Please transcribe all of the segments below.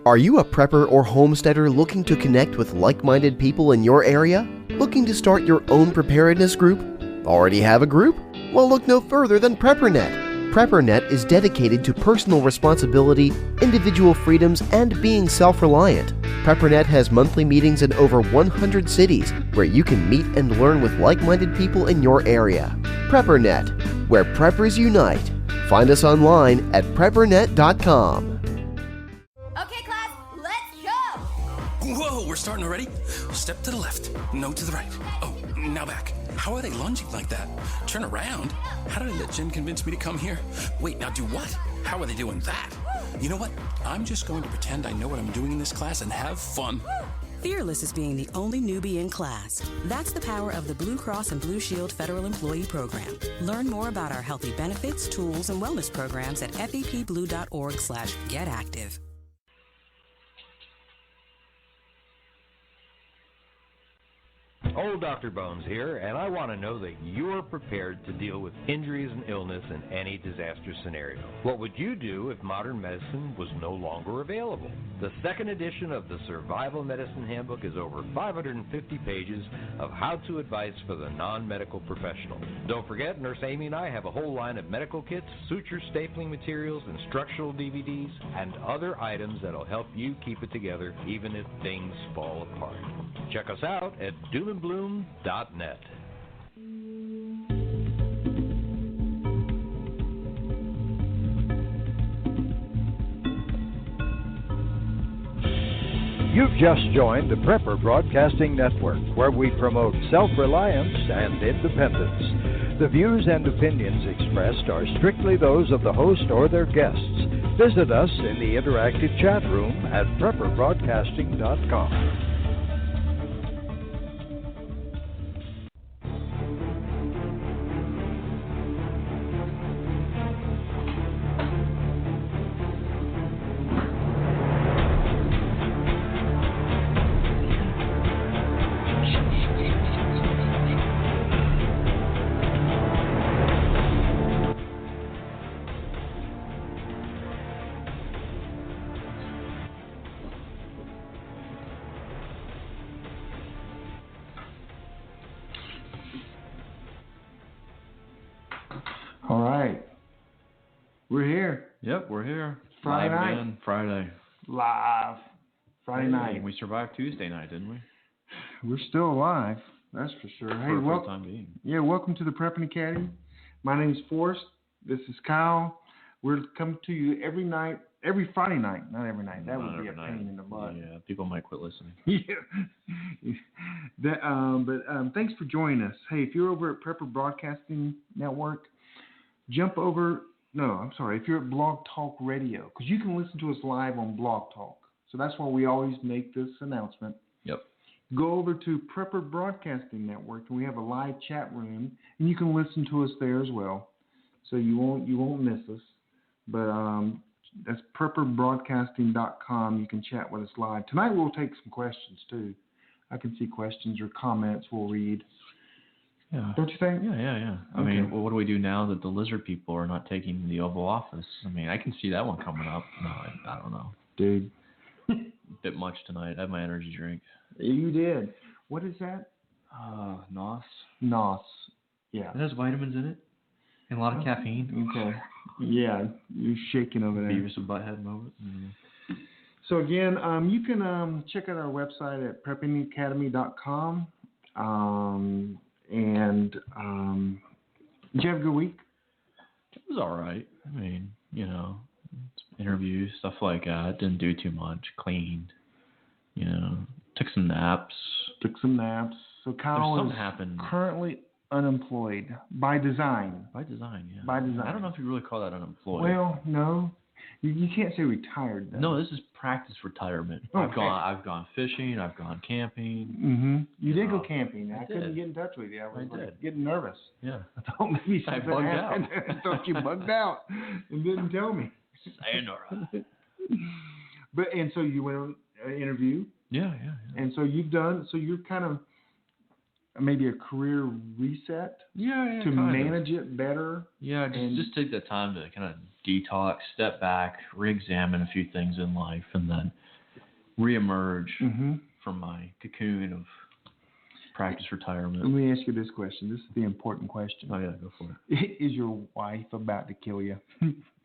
Are you a prepper or homesteader looking to connect with like-minded people in your area? Looking to start your own preparedness group? Already have a group? Well, look no further than PrepperNet. PrepperNet is dedicated to personal responsibility, individual freedoms, and being self-reliant. PrepperNet has monthly meetings in over 100 cities where you can meet and learn with like-minded people in your area. PrepperNet, where preppers unite. Find us online at preppernet.com. Okay, class, let's go! Whoa, we're starting already? Step to the left, no to the right. Oh, now back. How are they lunging like that? Turn around? How did I let Jen convince me to come here? Wait, now do what? How are they doing that? You know what? I'm just going to pretend I know what I'm doing in this class and have fun. Fearless is being the only newbie in class. That's the power of the Blue Cross and Blue Shield Federal Employee Program. Learn more about our healthy benefits, tools, and wellness programs at fepblue.org/getactive. Old Dr. Bones here, and I want to know that you're prepared to deal with injuries and illness in any disaster scenario. What would you do if modern medicine was no longer available? The second edition of the Survival Medicine Handbook is over 550 pages of how-to advice for the non-medical professional. Don't forget, Nurse Amy and I have a whole line of medical kits, suture stapling materials, instructional DVDs, and other items that'll help you keep it together even if things fall apart. Check us out at doomandbloom.net. You've just joined the Prepper Broadcasting Network, where we promote self-reliance and independence. The views and opinions expressed are strictly those of the host or their guests. Visit us in the interactive chat room at prepperbroadcasting.com. All right. We're here. Yep, we're here. Friday Live night. again. Friday. Live. Friday night. We survived Tuesday night, didn't we? We're still alive. That's for sure. Hey, For the welcome. time being. Yeah, welcome to the Prepping Academy. My name is Forrest. This is Kyle. We're coming to you every night, every Friday night. Not every night. That Not would be a every pain night. in the butt. Yeah, people might quit listening. Yeah. But thanks for joining us. Hey, if you're over at Prepper Broadcasting Network, jump over. No, I'm sorry. If you're at Blog Talk Radio, because you can listen to us live on Blog Talk. So that's why we always make this announcement. Yep. Go over to Prepper Broadcasting Network, and we have a live chat room, and you can listen to us there as well. So you won't miss us. But that's prepperbroadcasting.com. You can chat with us live. Tonight we'll take some questions too. I can see questions or comments we'll read. Yeah. Don't you think? Yeah. I Okay. mean, what do we do now that the lizard people are not taking the Oval Office? I mean, I can see that one coming up. No, I don't know. Dude. Bit much tonight. I had my energy drink. You did. What is that? NOS. NOS. Yeah. It has vitamins in it and a lot of caffeine. Okay. Yeah, you're shaking over there. Beavis and Butthead moment. So again, you can check out our website at preppingacademy.com. Did you have a good week? It was all right. I mean, interviews, stuff like that. Didn't do too much. Cleaned. Took some naps. So Kyle is happened. currently unemployed by design. By design, yeah. By design. I don't know if you really call that unemployed. Well, no. You can't say retired, though. No, this is practice retirement. Okay. I've gone fishing. I've gone camping. Mm-hmm. You did go camping. I couldn't did. get in touch with you. I was did. getting nervous. Yeah. I thought maybe I something bugged happened. out. I thought you bugged out and didn't tell me. Sayonara. And so you went on an interview. Yeah. And so you're kind of maybe a career reset Yeah. to manage it better. Yeah, just take the time to kind of detox, step back, re-examine a few things in life, and then reemerge from my cocoon of practice retirement. Let me ask you this question. This is the important question. Oh, yeah, go for it. Is your wife about to kill you?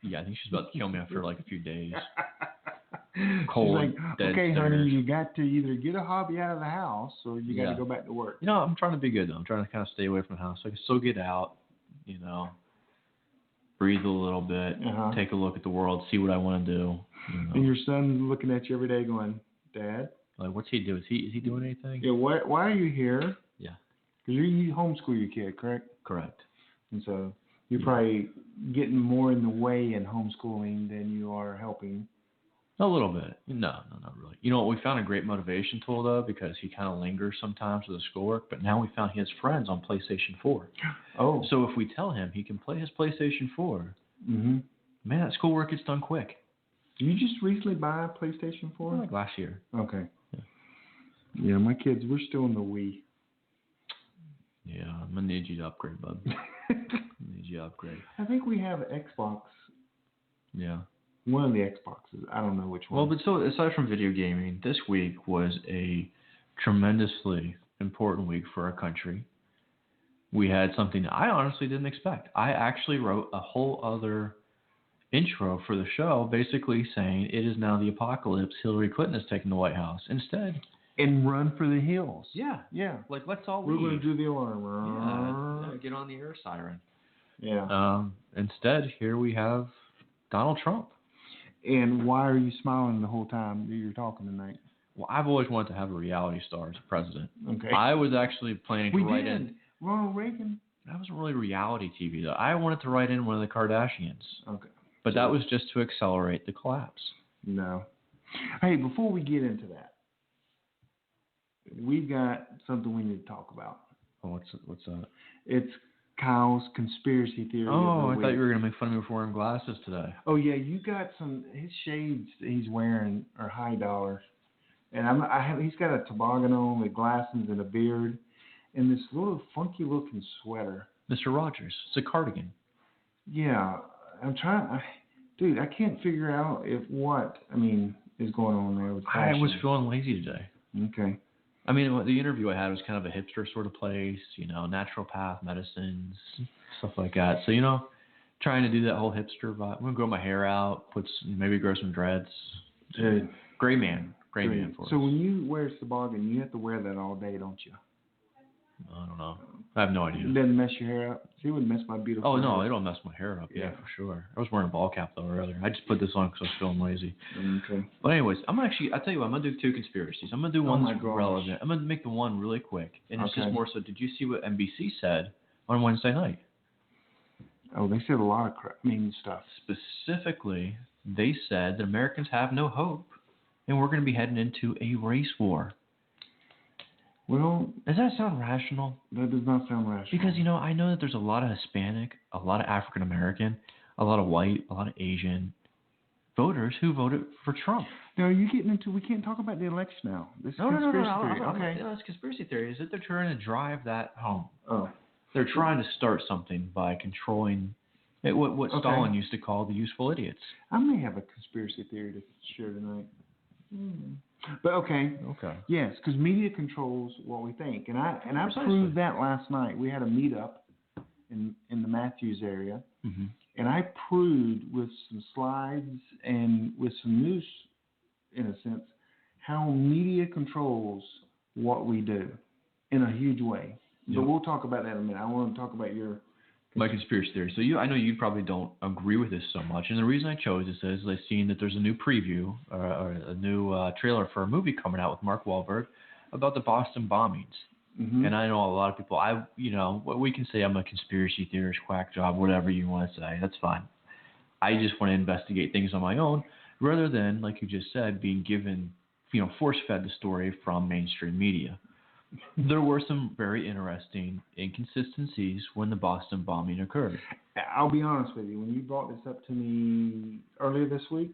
Yeah, I think she's about to kill me after like a few days. She's Cold, like, dead okay, stares. honey, you got to either get a hobby out of the house or you got to go back to work. You know, I'm trying to be good, though. I'm trying to kind of stay away from the house. So I can still get out, you know, breathe a little bit, take a look at the world, see what I want to do. You know. And your son's looking at you every day going, Dad? Like, what's he doing? Is he doing anything? Yeah, why are you here? Yeah. Because you homeschool your kid, correct? Correct. And so you're probably getting more in the way in homeschooling than you are helping. A little bit. No, not really. You know what? We found a great motivation tool, though, because he kind of lingers sometimes with his schoolwork, but now we found he has friends on PlayStation 4. Oh. So if we tell him he can play his PlayStation 4, man, that schoolwork gets done quick. Did you just recently buy a PlayStation 4? Like last year. Okay. Yeah, my kids, we're still in the Wii. Yeah, I'm going to need you to upgrade, bud. Need you to upgrade. I think we have Xbox. Yeah. One of the Xboxes. I don't know which one. Well, but so aside from video gaming, this week was a tremendously important week for our country. We had something I honestly didn't expect. I actually wrote a whole other intro for the show basically saying it is now the apocalypse. Hillary Clinton is taking the White House. Instead. And run for the hills. Yeah. Yeah. Like, let's all leave. We're going to do the Yeah. alarm. Get on the air siren. Yeah. Instead, here we have Donald Trump. And why are you smiling the whole time you're talking tonight? Well, I've always wanted to have a reality star as president. Okay. I was actually planning to write in. Ronald Reagan. That wasn't really reality TV, though. I wanted to write in one of the Kardashians. Okay. But that was just to accelerate the collapse. No. Hey, before we get into that, we got something we need to talk about. Oh, what's that? It's Kyle's conspiracy theory. Oh, I thought you were going to make fun of me for wearing glasses today. Oh, yeah, you got his shades that he's wearing are high dollar. And he's got a toboggan on with glasses and a beard and this little funky looking sweater. Mr. Rogers, it's a cardigan. Yeah, I'm trying. Dude, I can't figure out is going on there with fashion. I was feeling lazy today. Okay. I mean, the interview I had was kind of a hipster sort of place, you know, naturopath medicines, stuff like that. So, you know, trying to do that whole hipster vibe. I'm going to grow my hair out, maybe grow some dreads. Dude. Gray man for us. So when you wear toboggan, you have to wear that all day, don't you? I don't know. I have no idea. It doesn't mess your hair up? See, it would mess my beautiful hair. No, it'll mess my hair up. Yeah, for sure. I was wearing a ball cap, though, earlier. I just put this on because I was feeling lazy. Okay. But anyways, I'll tell you what, I'm going to do two conspiracies. I'm going to do one that's relevant. I'm going to make the one really quick. And it's just more so, did you see what NBC said on Wednesday night? Oh, they said a lot of stuff. Specifically, they said that Americans have no hope, and we're going to be heading into a race war. Well, does that sound rational? That does not sound rational. Because, you know, I know that there's a lot of Hispanic, a lot of African American, a lot of white, a lot of Asian voters who voted for Trump. Now, you're getting into, we can't talk about the election now. This is conspiracy theory. Okay. It's conspiracy theory. Is that they're trying to drive that home. Oh. They're trying to start something by controlling what Stalin used to call the useful idiots. I may have a conspiracy theory to share tonight. But okay. Yes, because media controls what we think, and I proved that last night. We had a meetup in the Matthews area, and I proved with some slides and with some news, in a sense, how media controls what we do in a huge way. But we'll talk about that in a minute. I want to talk about my conspiracy theory. So I know you probably don't agree with this so much, and the reason I chose this is I've seen that there's a new preview or a new trailer for a movie coming out with Mark Wahlberg about the Boston bombings. And I know a lot of people. We can say I'm a conspiracy theorist, quack job, whatever you want to say. That's fine. I just want to investigate things on my own, rather than, like you just said, being given, force-fed the story from mainstream media. There were some very interesting inconsistencies when the Boston bombing occurred. I'll be honest with you. When you brought this up to me earlier this week,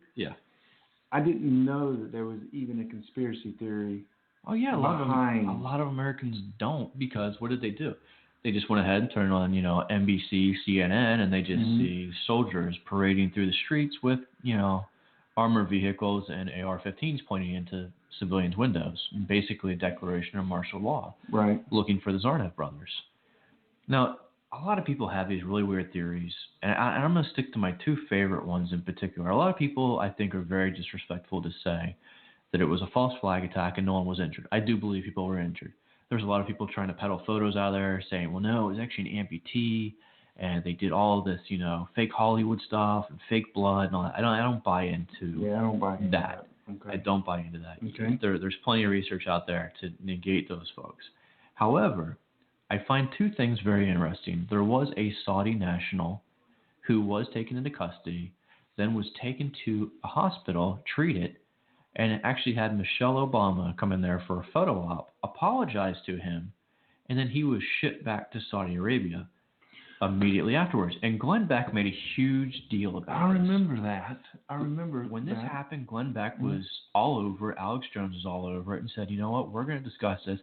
I didn't know that there was even a conspiracy theory. Oh yeah, a lot of Americans don't, because what did they do? They just went ahead and turned on, NBC, CNN, and they just see soldiers parading through the streets with, armored vehicles and AR-15s pointing into civilians' windows. Basically a declaration of martial law. Right. Looking for the Tsarnaev brothers. Now, a lot of people have these really weird theories, and I'm going to stick to my two favorite ones in particular. A lot of people, I think, are very disrespectful to say that it was a false flag attack and no one was injured. I do believe people were injured. There's a lot of people trying to peddle photos out there saying, well, no, it was actually an amputee, and they did all this, fake Hollywood stuff and fake blood and all that. I don't buy into I don't buy into that. Okay. I don't buy into that. Okay. There's plenty of research out there to negate those folks. However, I find two things very interesting. There was a Saudi national who was taken into custody, then was taken to a hospital, treated, and actually had Michelle Obama come in there for a photo op, apologize to him, and then he was shipped back to Saudi Arabia immediately afterwards. And Glenn Beck made a huge deal about it. I remember that. When this happened, Glenn Beck was all over it. Alex Jones was all over it and said, you know what, we're going to discuss this.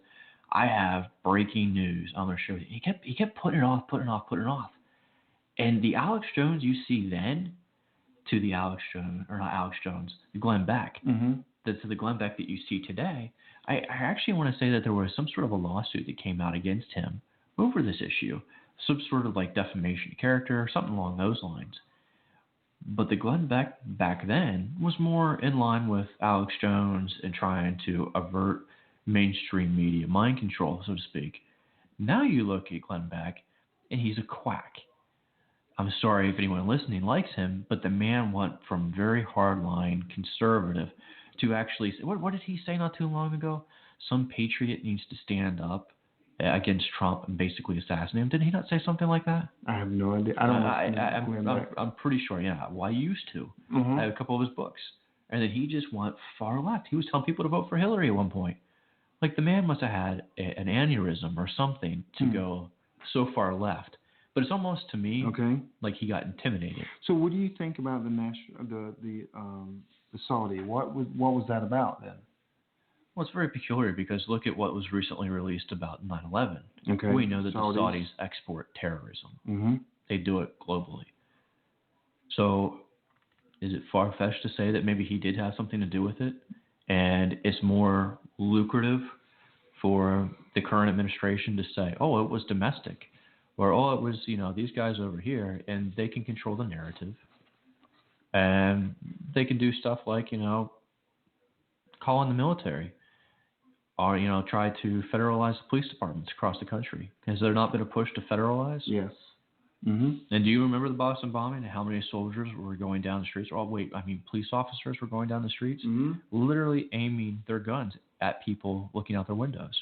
I have breaking news. I'm going to show you. He kept putting it off. And the Alex Jones you see then to the the Glenn Beck, to the Glenn Beck that you see today, I actually want to say that there was some sort of a lawsuit that came out against him over this issue, some sort of like defamation of character or something along those lines. But the Glenn Beck back then was more in line with Alex Jones and trying to avert mainstream media mind control, so to speak. Now you look at Glenn Beck, and he's a quack. I'm sorry if anyone listening likes him, but the man went from very hardline conservative to actually, what did he say not too long ago? Some patriot needs to stand up against Trump and basically assassinate him. Did he not say something like that? I have no idea. I'm pretty sure, yeah. Well, I used to. I have a couple of his books. And then he just went far left. He was telling people to vote for Hillary at one point. Like, the man must have had an aneurysm or something to go so far left. But it's almost, to me, like he got intimidated. So what do you think about the Saudi? What was that about then? Well, it's very peculiar because look at what was recently released about 9/11. Okay. We know that the Saudis export terrorism. They do it globally. So is it far-fetched to say that maybe he did have something to do with it? And it's more lucrative for the current administration to say, oh, it was domestic. Or, oh, it was, these guys over here, and they can control the narrative. And they can do stuff like, call in the military. Or, try to federalize the police departments across the country. Has there not been a push to federalize? Yes. And do you remember the Boston bombing and how many soldiers were going down the streets? Police officers were going down the streets, literally aiming their guns at people looking out their windows,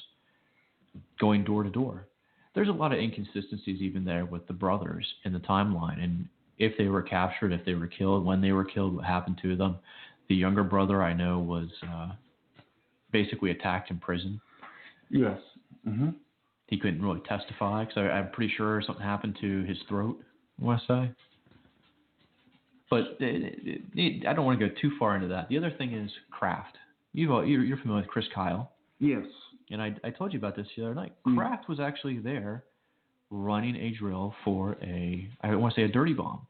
going door to door. There's a lot of inconsistencies even there with the brothers in the timeline, and if they were captured, if they were killed, when they were killed, what happened to them. The younger brother I know was basically attacked in prison. Yes. He couldn't really testify because I'm pretty sure something happened to his throat, I want to say. But I don't want to go too far into that. The other thing is Kraft. You're familiar with Chris Kyle. Yes. And I told you about this the other night. Kraft was actually there running a drill for I want to say a dirty bomb.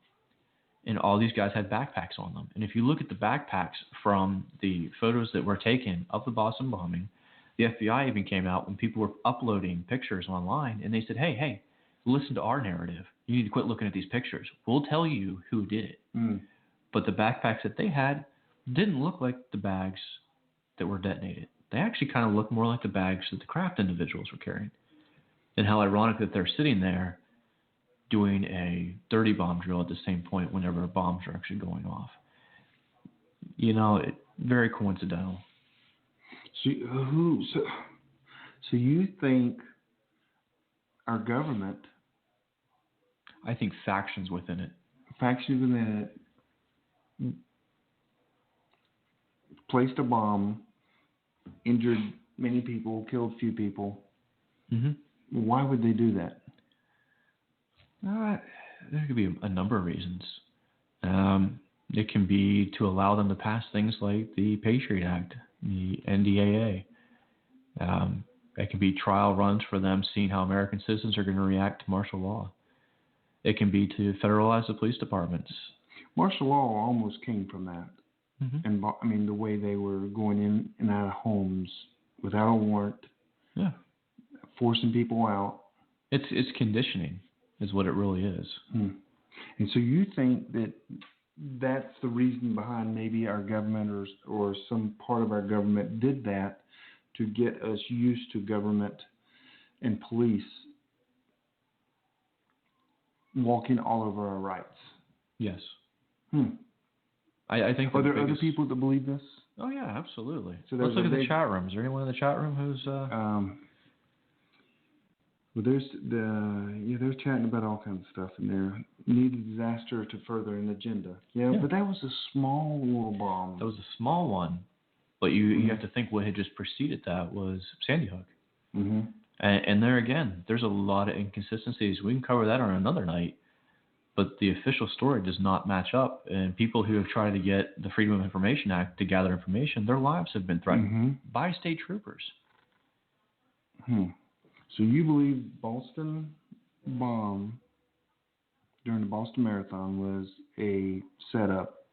And all these guys had backpacks on them. And if you look at the backpacks from the photos that were taken of the Boston bombing, the FBI even came out when people were uploading pictures online, and they said, hey, listen to our narrative. You need to quit looking at these pictures. We'll tell you who did it. But the backpacks that they had didn't look like the bags that were detonated. They actually kind of looked more like the bags that the Kraft individuals were carrying. And how ironic that they're sitting there doing a dirty bomb drill at the same point whenever bombs are actually going off. Very coincidental. So you think our government? I think factions within it. Placed a bomb, injured many people, killed few people. Why would they do that? There could be a number of reasons. It can be to allow them to pass things like the Patriot Act, the NDAA. It can be trial runs for them, seeing how American citizens are going to react to martial law. It can be to federalize the police departments. Martial law almost came from that. Mm-hmm. And I mean, the way they were going in and out of homes without a warrant, forcing people out. It's conditioning, is what it really is. And so you think that that's the reason behind maybe our government or some part of our government did that to get us used to government and police walking all over our rights? Yes. I think. Are there other people that believe this? Oh yeah, absolutely. So let's look at the chat room. Is there anyone in the chat room who's? Well, they're chatting about all kinds of stuff in there. Need a disaster to further an agenda. Yeah, but that was a small little bomb. That was a small one, but you have to think what had just preceded that was Sandy Hook. Mm-hmm. And there again, there's a lot of inconsistencies. We can cover that on another night, but the official story does not match up. And people who have tried to get the Freedom of Information Act to gather information, their lives have been threatened by state troopers. So you believe Boston bomb during the Boston Marathon was a setup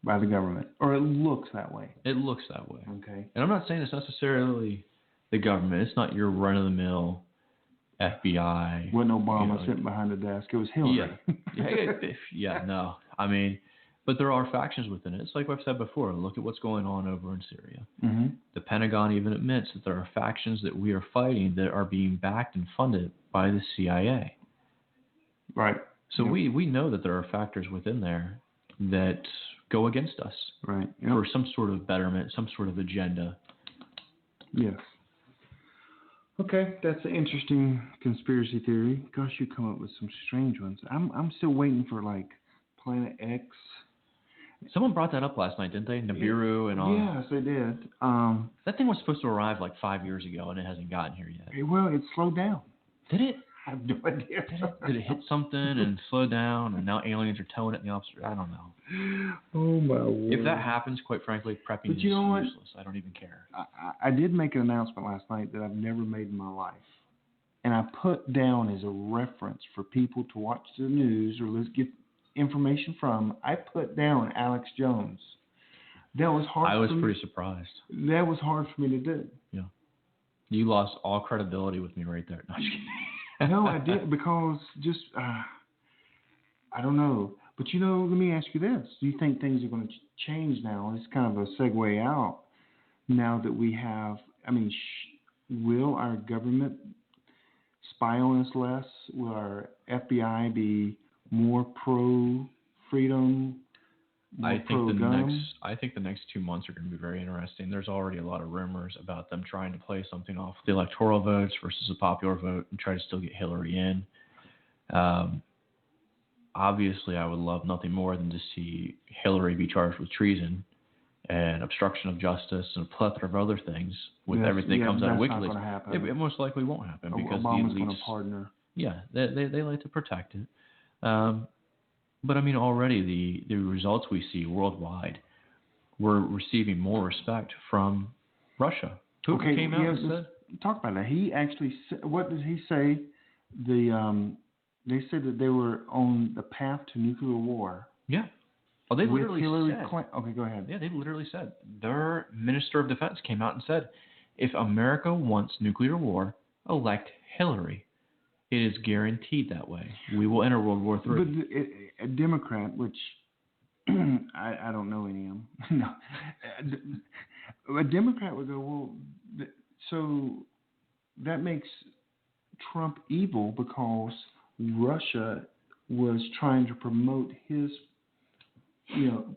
by the government, or it looks that way? It looks that way. Okay. And I'm not saying it's necessarily the government. It's not your run-of-the-mill FBI. Wasn't Obama sitting behind the desk. It was Hillary. No. I mean, but there are factions within it. It's like I've said before. Look at what's going on over in Syria. The Pentagon even admits that there are factions that we are fighting that are being backed and funded by the CIA. Right. So we know that there are factors within there that go against us. Right. For some sort of betterment, some sort of agenda. Yes. Okay, that's an interesting conspiracy theory. Gosh, you come up with some strange ones. I'm still waiting for like Planet X. Someone brought that up last night, didn't they? Nibiru and all. Yes, they did. That thing was supposed to arrive like 5 years ago, and it hasn't gotten here yet. Well, it slowed down. Did it? I have no idea. Did it hit something and slow down, and now aliens are towing it in the opposite? I don't know. Oh, my word. If that happens, quite frankly, prepping is useless. I don't even care. I did make an announcement last night that I've never made in my life. And I put down as a reference for people to watch the news or let's get information from. I put down Alex Jones. That was hard. I was pretty surprised. That was hard for me to do. Yeah. You lost all credibility with me right there. No, I'm just kidding. No, I did because just I don't know. But let me ask you this: do you think things are going to change now? It's kind of a segue out now that we have. I mean, will our government spy on us less? Will our FBI be more pro-freedom? I think the next 2 months are going to be very interesting. There's already a lot of rumors about them trying to play something off the electoral votes versus a popular vote and try to still get Hillary in. Obviously, I would love nothing more than to see Hillary be charged with treason and obstruction of justice and a plethora of other things with everything that comes out of WikiLeaks. It most likely won't happen because Obama's the elites, going to pardon her. Yeah, they like to protect it. But I mean, already the results we see worldwide, we're receiving more respect from Russia. Who came out and said? Talk about that. He actually, what did he say? They said that they were on the path to nuclear war. Yeah. Oh, they literally said. Okay, go ahead. Yeah, they literally said. Their Minister of Defense came out and said, if America wants nuclear war, elect Hillary. It is guaranteed that way. We will enter World War III. But a Democrat, which I don't know any of them, no, a Democrat would go, well, so that makes Trump evil because Russia was trying to promote his,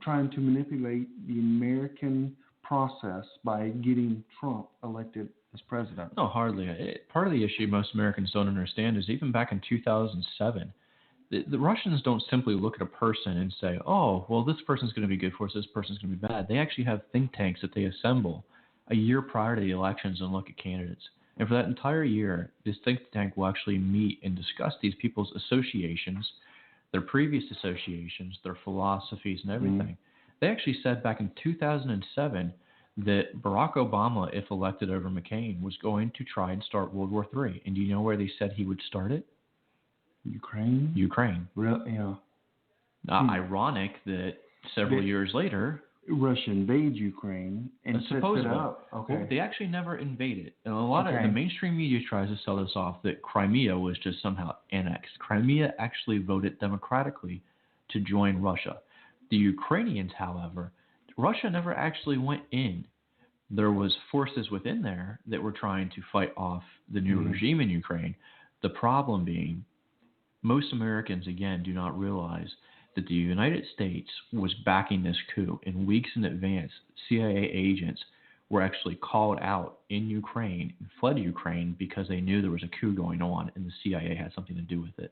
trying to manipulate the American process by getting Trump elected as president. No, hardly. Part of the issue most Americans don't understand is even back in 2007, the Russians don't simply look at a person and say, oh, well, this person's going to be good for us, this person's going to be bad. They actually have think tanks that they assemble a year prior to the elections and look at candidates. And for that entire year, this think tank will actually meet and discuss these people's associations, their previous associations, their philosophies and everything. They actually said back in 2007 that Barack Obama, if elected over McCain, was going to try and start World War III. And do you know where they said he would start it? Ukraine? Ukraine. Yeah. Ironic that several years later, Russia invades Ukraine and sets it up. Okay. Well, they actually never invaded. And a lot of the mainstream media tries to sell this off that Crimea was just somehow annexed. Crimea actually voted democratically to join Russia. The Ukrainians, however, Russia never actually went in. There was forces within there that were trying to fight off the new regime in Ukraine. The problem being, most Americans, again, do not realize that the United States was backing this coup. In weeks in advance, CIA agents were actually called out in Ukraine and fled Ukraine because they knew there was a coup going on and the CIA had something to do with it.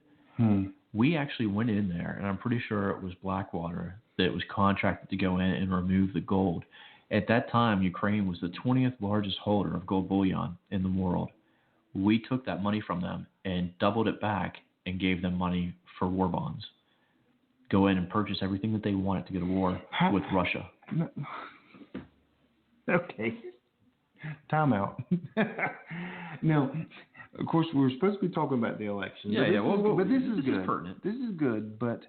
We actually went in there, and I'm pretty sure it was Blackwater that was contracted to go in and remove the gold. At that time, Ukraine was the 20th largest holder of gold bullion in the world. We took that money from them and doubled it back and gave them money for war bonds. Go in and purchase everything that they wanted to go to war with Russia. Okay. Time out. Now, of course, we were supposed to be talking about the election. But this is good. Pertinent. This is good, but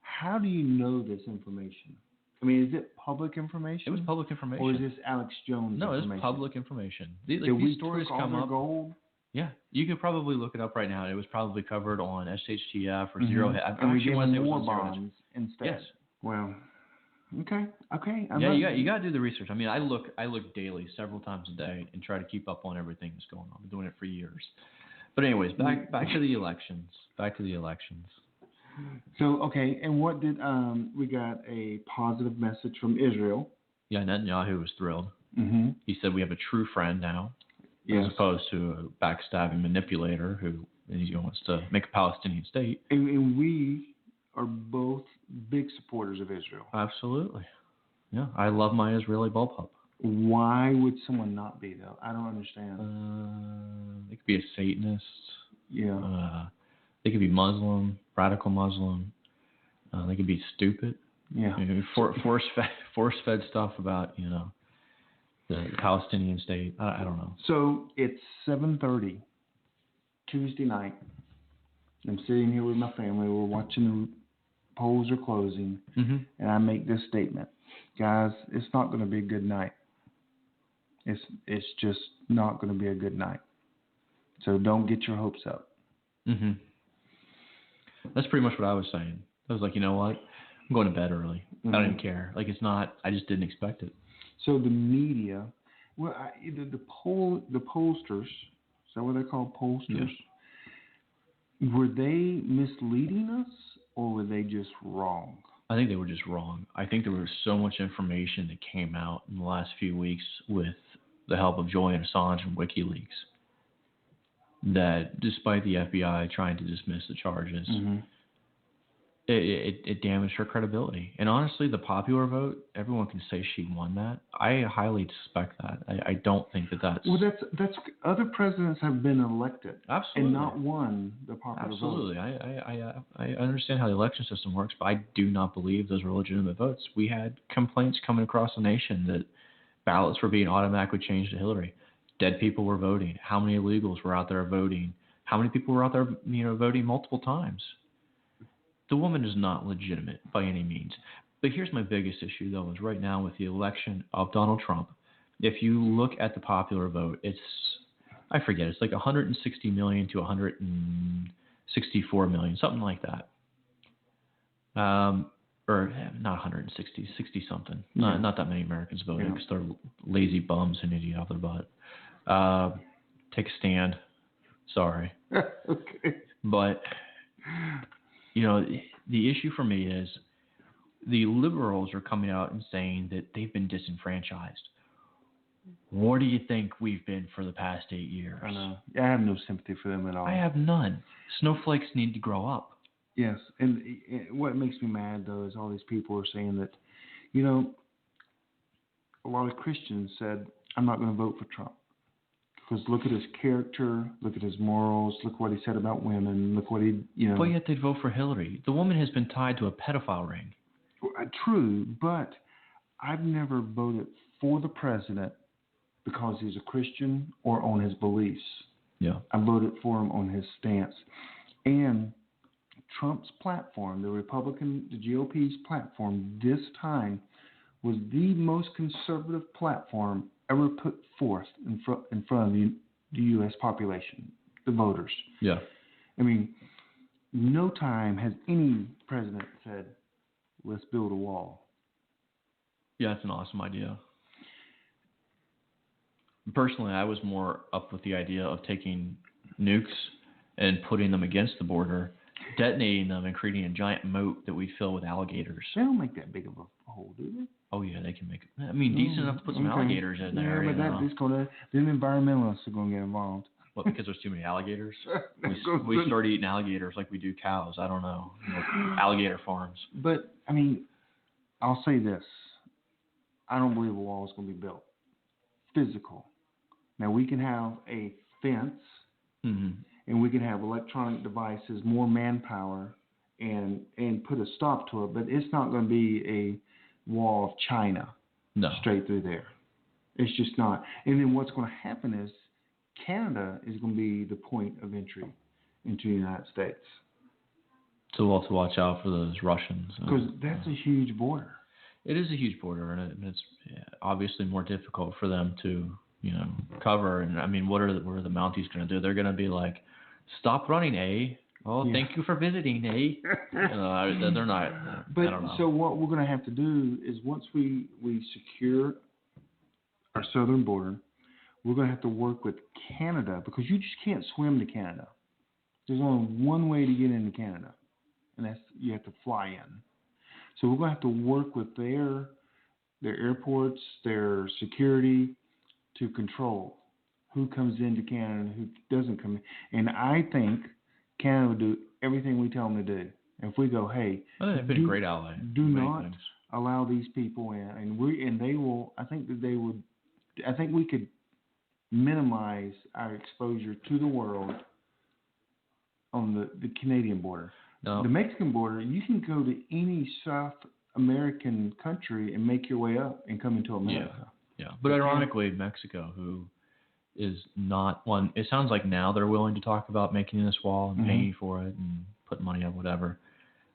how do you know this information? I mean, is it public information? It was public information. Or is this Alex Jones information? No, it's public information. These stories took come all up. their gold? Yeah, you could probably look it up right now. It was probably covered on SHTF or Zero Hedge. And we gave them war bonds instead. Yes. Well, okay. You got to do the research. I mean, I look daily, several times a day, and try to keep up on everything that's going on. I've been doing it for years. But anyways, back to the elections. So, okay, and what did we got a positive message from Israel? Yeah, Netanyahu was thrilled. Mm-hmm. He said we have a true friend now, as opposed to a backstabbing manipulator who wants to make a Palestinian state. And we are both big supporters of Israel. Absolutely. Yeah, I love my Israeli bullpup. Why would someone not be, though? I don't understand. They could be a Satanist. Yeah. They could be Muslim, radical Muslim. They could be stupid. Yeah. Force-fed stuff about, the Palestinian state. I don't know. So it's 7:30 Tuesday night. I'm sitting here with my family. We're watching the polls are closing, and I make this statement, guys. It's not going to be a good night. It's just not going to be a good night. So don't get your hopes up. Mm-hmm. That's pretty much what I was saying. I was like, you know what? I'm going to bed early. I don't even care. Like, it's not. I just didn't expect it. So the media, the pollsters, is that what they're called, pollsters? Yeah. Were they misleading us, or were they just wrong? I think they were just wrong. I think there was so much information that came out in the last few weeks with the help of Julian Assange and WikiLeaks that, despite the FBI trying to dismiss the charges, it damaged her credibility. And honestly, the popular vote, everyone can say she won that. I highly suspect that. I don't think that's... Well, that's other presidents have been elected. Absolutely. And not won the popular Absolutely. vote. Absolutely. I understand how the election system works, but I do not believe those were legitimate votes. We had complaints coming across the nation that ballots were being automatically changed to Hillary. Dead people were voting. How many illegals were out there voting? How many people were out there, voting multiple times? The woman is not legitimate by any means. But here's my biggest issue, though, is right now with the election of Donald Trump, if you look at the popular vote, it's like 160 million to 164 million, something like that. Or not 160, 60-something. Not that many Americans voted because they're lazy bums who need to get off their butt. Take a stand. Sorry. Okay. But... the issue for me is the liberals are coming out and saying that they've been disenfranchised. What do you think we've been for the past 8 years? I know. I have no sympathy for them at all. I have none. Snowflakes need to grow up. Yes. And what makes me mad, though, is all these people are saying that, a lot of Christians said, I'm not going to vote for Trump. Because look at his character, look at his morals, look what he said about women, look what he, But yet they'd vote for Hillary. The woman has been tied to a pedophile ring. True, but I've never voted for the president because he's a Christian or on his beliefs. Yeah. I voted for him on his stance. And Trump's platform, the GOP's platform this time was the most conservative platform ever put forth in front of the U.S. population, the voters. Yeah. I mean, no time has any president said, let's build a wall. Yeah, it's an awesome idea. Personally, I was more up with the idea of taking nukes and putting them against the border, detonating them, and creating a giant moat that we fill with alligators. They don't make that big of a hole, do they? Oh, yeah, they can make it. I mean, decent enough to put some alligators in there. Yeah, but then environmentalists are going to get involved. What, because there's too many alligators? we start eating alligators like we do cows. I don't know. Alligator farms. But, I mean, I'll say this. I don't believe a wall is going to be built. Physical. Now, we can have a fence, and we can have electronic devices, more manpower, and put a stop to it, but it's not going to be a wall of China straight through there. It's just not. And then what's going to happen is Canada is going to be the point of entry into the United States. So we'll have to watch out for those Russians. Because that's a huge border. It is a huge border, and it's obviously more difficult for them to, cover. And I mean, what are the Mounties going to do? They're going to be like, "Stop running, eh? Oh, thank you for visiting, eh?" They're not. But I don't know. So what we're going to have to do is once we secure our southern border, we're going to have to work with Canada because you just can't swim to Canada. There's only one way to get into Canada, and that's you have to fly in. So we're going to have to work with their airports, their security to control who comes into Canada and who doesn't come in. And I think Canada will do everything we tell them to do. And if we go, hey, they've been a great ally. Do not allow these people in, and they will. I think that they would. I think we could minimize our exposure to the world on the Canadian border. No. The Mexican border, you can go to any South American country and make your way up and come into America. Yeah. But ironically, Mexico, who is not one, it sounds like now they're willing to talk about making this wall and paying for it and putting money up, whatever.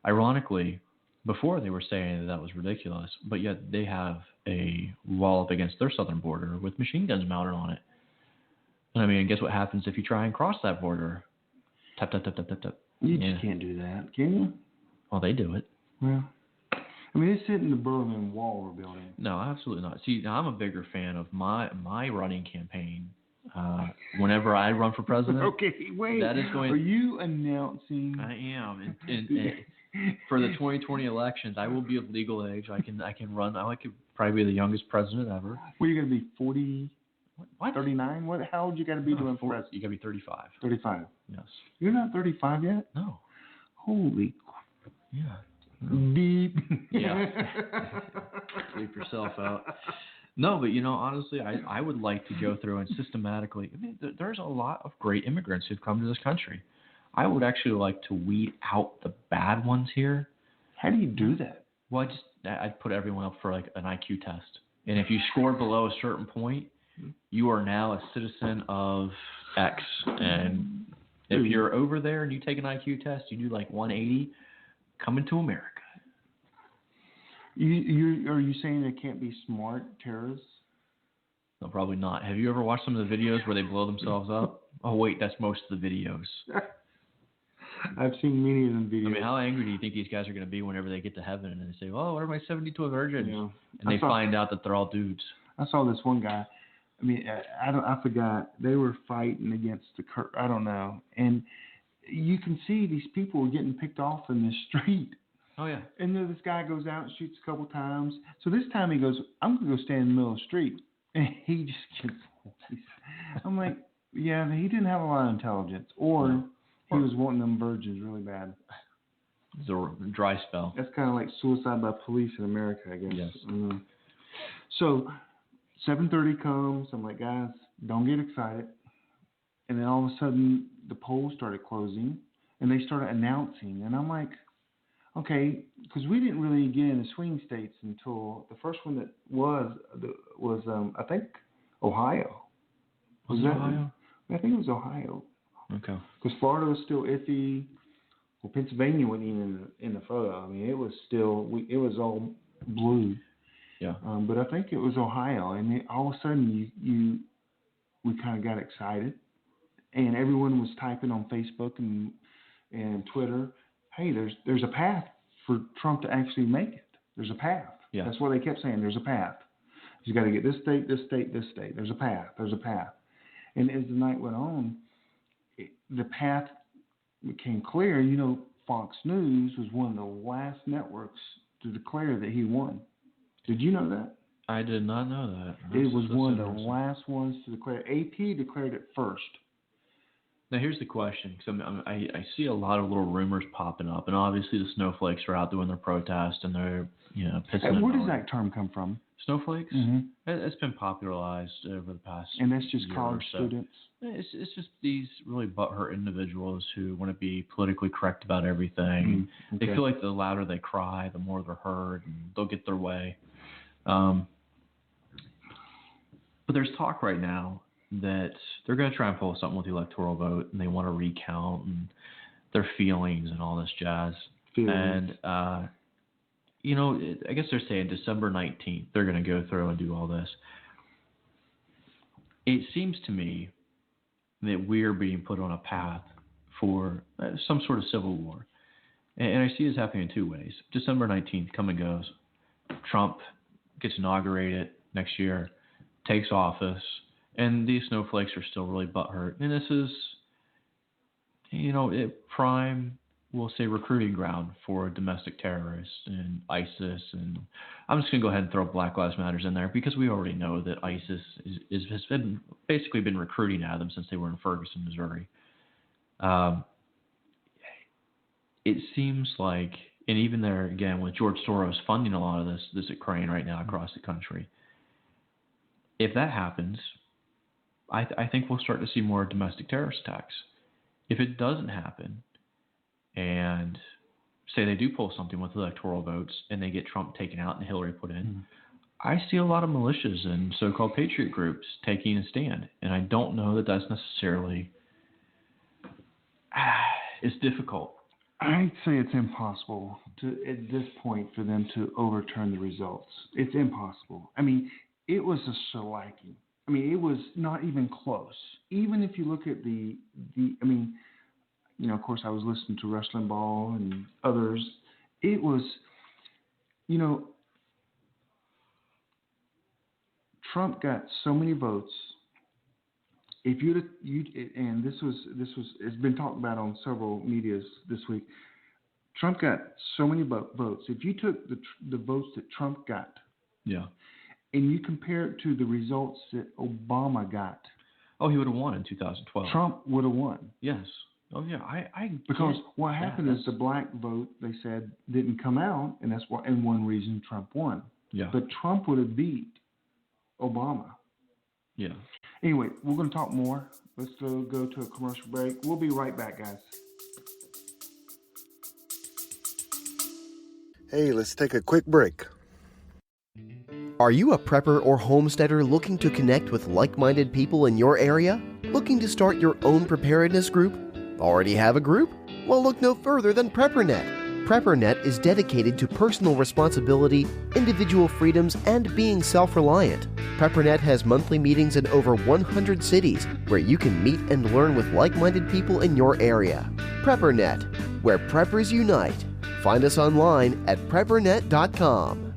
Ironically, before they were saying that was ridiculous, but yet they have a wall up against their southern border with machine guns mounted on it. And I mean, guess what happens if you try and cross that border? Tap, tap, tap, tap, tap, tap. You just can't do that, can you? Well, they do it. Well, I mean, it's sitting in the Berlin Wall we're building. No, absolutely not. See, now I'm a bigger fan of my running campaign. Whenever I run for president, okay, wait. That is going. Are you announcing? I am. And for the 2020 elections, I will be of legal age. I can run. I could probably be the youngest president ever. Well, you're going to be 40. What? 39? What? How old you got to be to run for president? You got to be 35. 35. Yes. You're not 35 yet? No. Holy. Yeah. Beep. Yeah. Sleep yourself out. No, but honestly, I would like to go through and systematically. I mean, there's a lot of great immigrants who've come to this country. I would actually like to weed out the bad ones here. How do you do that? Well, I'd put everyone up for like an IQ test, and if you score below a certain point, you are now a citizen of X. And if you're over there and you take an IQ test, you do like 180, coming to America. Are you saying there can't be smart terrorists? No, probably not. Have you ever watched some of the videos where they blow themselves up? Oh, wait, that's most of the videos. I've seen many of them videos. I mean, how angry do you think these guys are going to be whenever they get to heaven and they say, "Oh, what are my 72 virgins?" Yeah. And they find out that they're all dudes. I saw this one guy. I mean, I forgot. They were fighting against I don't know. And you can see these people were getting picked off in the street. Oh, yeah. And then this guy goes out and shoots a couple times. So this time he goes, I'm going to go stand in the middle of the street. And he just gets, I'm like, yeah, he didn't have a lot of intelligence. Or he was wanting them virgins really bad. It's a dry spell. That's kind of like suicide by police in America, I guess. Yes. So 7:30 comes. I'm like, guys, don't get excited. And then all of a sudden, the polls started closing, and they started announcing. And I'm like, Okay, because we didn't really get into swing states until the first one that was I think Ohio. Was it Ohio? I think it was Ohio. Okay. Because Florida was still iffy. Well, Pennsylvania wasn't even in the photo. I mean, it was still it was all blue. Yeah. But I think it was Ohio, and then all of a sudden we kind of got excited, and everyone was typing on Facebook and Twitter, hey, there's a path for Trump to actually make it. There's a path. Yeah. That's what they kept saying. There's a path. You got to get this state, this state, this state. There's a path. There's a path. And as the night went on, the path became clear. You know, Fox News was one of the last networks to declare that he won. Did you know that? I did not know that. It was one of the last ones to declare. AP declared it first. Now here's the question, because I see a lot of little rumors popping up, and obviously the snowflakes are out doing their protest, and they're pissing. Where does that term come from? Snowflakes? Mm-hmm. It's been popularized over the past. And that's just year college or so. students. It's just these really butthurt individuals who want to be politically correct about everything. Okay. They feel like the louder they cry, the more they're heard, and they'll get their way. But there's talk right now that they're going to try and pull something with the electoral vote, and they want to recount and their feelings and all this jazz. Feelings. And, I guess they're saying December 19th, they're going to go through and do all this. It seems to me that we're being put on a path for some sort of civil war. And I see this happening in two ways. December 19th come and goes. Trump gets inaugurated next year, takes office, and these snowflakes are still really butthurt. And this is, prime, we'll say, recruiting ground for domestic terrorists and ISIS. And I'm just going to go ahead and throw Black Lives Matter in there because we already know that ISIS has basically been recruiting at them since they were in Ferguson, Missouri. It seems like, and even there, again, with George Soros funding a lot of this Ukraine right now across the country, if that happens, I think we'll start to see more domestic terrorist attacks. If it doesn't happen, and say they do pull something with electoral votes and they get Trump taken out and Hillary put in, I see a lot of militias and so-called patriot groups taking a stand. And I don't know that that's necessarily it's difficult. I'd say it's impossible at this point for them to overturn the results. It's impossible. I mean, it was a shellacking. I mean, it was not even close. Even if you look at of course, I was listening to Rush Limbaugh and others. It was, Trump got so many votes. If and this was it's been talked about on several medias this week. Trump got so many votes. If you took the votes that Trump got, yeah, and you compare it to the results that Obama got, he would have won in 2012. Trump would have won. Yes. Oh yeah, because what happened is the black vote, they said, didn't come out, and that's why, and one reason Trump won. Yeah. But Trump would have beat Obama. Yeah. Anyway, we're going to talk more. Let's go to a commercial break. We'll be right back, guys. Hey, let's take a quick break. Are you a prepper or homesteader looking to connect with like-minded people in your area? Looking to start your own preparedness group? Already have a group? Well, look no further than PrepperNet. PrepperNet is dedicated to personal responsibility, individual freedoms, and being self-reliant. PrepperNet has monthly meetings in over 100 cities where you can meet and learn with like-minded people in your area. PrepperNet, where preppers unite. Find us online at preppernet.com.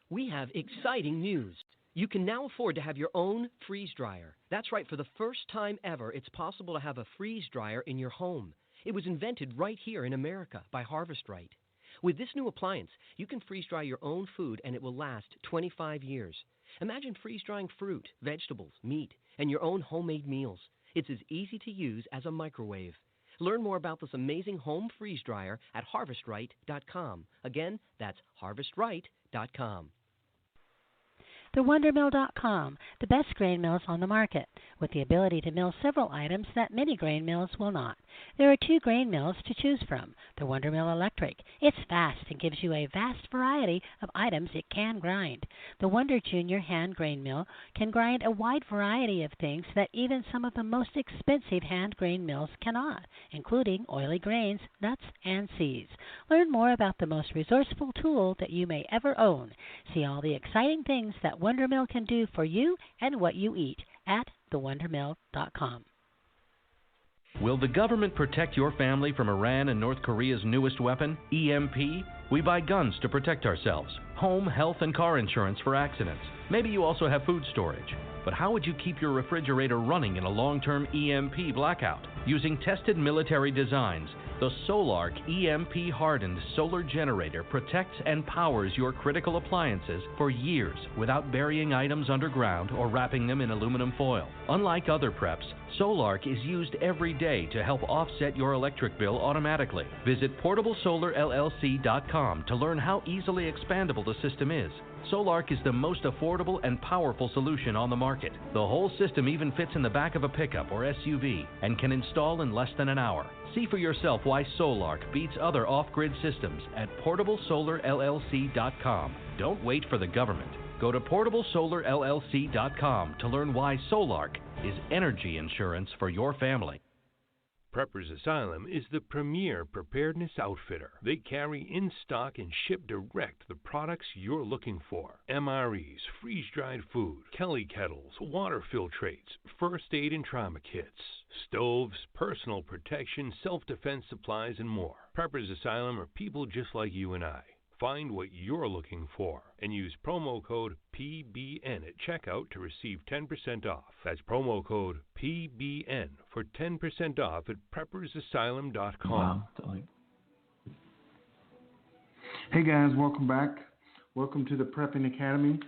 We have exciting news. You can now afford to have your own freeze dryer. That's right, for the first time ever, it's possible to have a freeze dryer in your home. It was invented right here in America by Harvest Right. With this new appliance, you can freeze dry your own food and it will last 25 years. Imagine freeze drying fruit, vegetables, meat, and your own homemade meals. It's as easy to use as a microwave. Learn more about this amazing home freeze dryer at harvestright.com. Again, that's harvestright.com. TheWonderMill.com, the best grain mills on the market, with the ability to mill several items that many grain mills will not. There are 2 grain mills to choose from. The Wonder Mill Electric. It's fast and gives you a vast variety of items it can grind. The Wonder Junior Hand Grain Mill can grind a wide variety of things that even some of the most expensive hand grain mills cannot, including oily grains, nuts, and seeds. Learn more about the most resourceful tool that you may ever own. See all the exciting things that Wonder Mill can do for you and what you eat at thewondermill.com. Will the government protect your family from Iran and North Korea's newest weapon, EMP? We buy guns to protect ourselves, home, health, and car insurance for accidents. Maybe you also have food storage. But how would you keep your refrigerator running in a long-term EMP blackout? Using tested military designs, the Solarc EMP-hardened solar generator protects and powers your critical appliances for years without burying items underground or wrapping them in aluminum foil. Unlike other preps, Solarc is used every day to help offset your electric bill automatically. Visit PortableSolarLLC.com to learn how easily expandable the system is. Solarc is the most affordable and powerful solution on the market. The whole system even fits in the back of a pickup or SUV and can install in less than an hour. See for yourself why Solarc beats other off-grid systems at PortableSolarLLC.com. Don't wait for the government. Go to PortableSolarLLC.com to learn why Solarc is energy insurance for your family. Prepper's Asylum is the premier preparedness outfitter. They carry in stock and ship direct the products you're looking for. MREs, freeze-dried food, Kelly kettles, water filtrates, first aid and trauma kits, stoves, personal protection, self-defense supplies, and more. Prepper's Asylum are people just like you and I. Find what you're looking for and use promo code PBN at checkout to receive 10% off. That's promo code PBN for 10% off at preppersasylum.com. Wow. Hey guys, welcome back. Welcome to the Prepping Academy.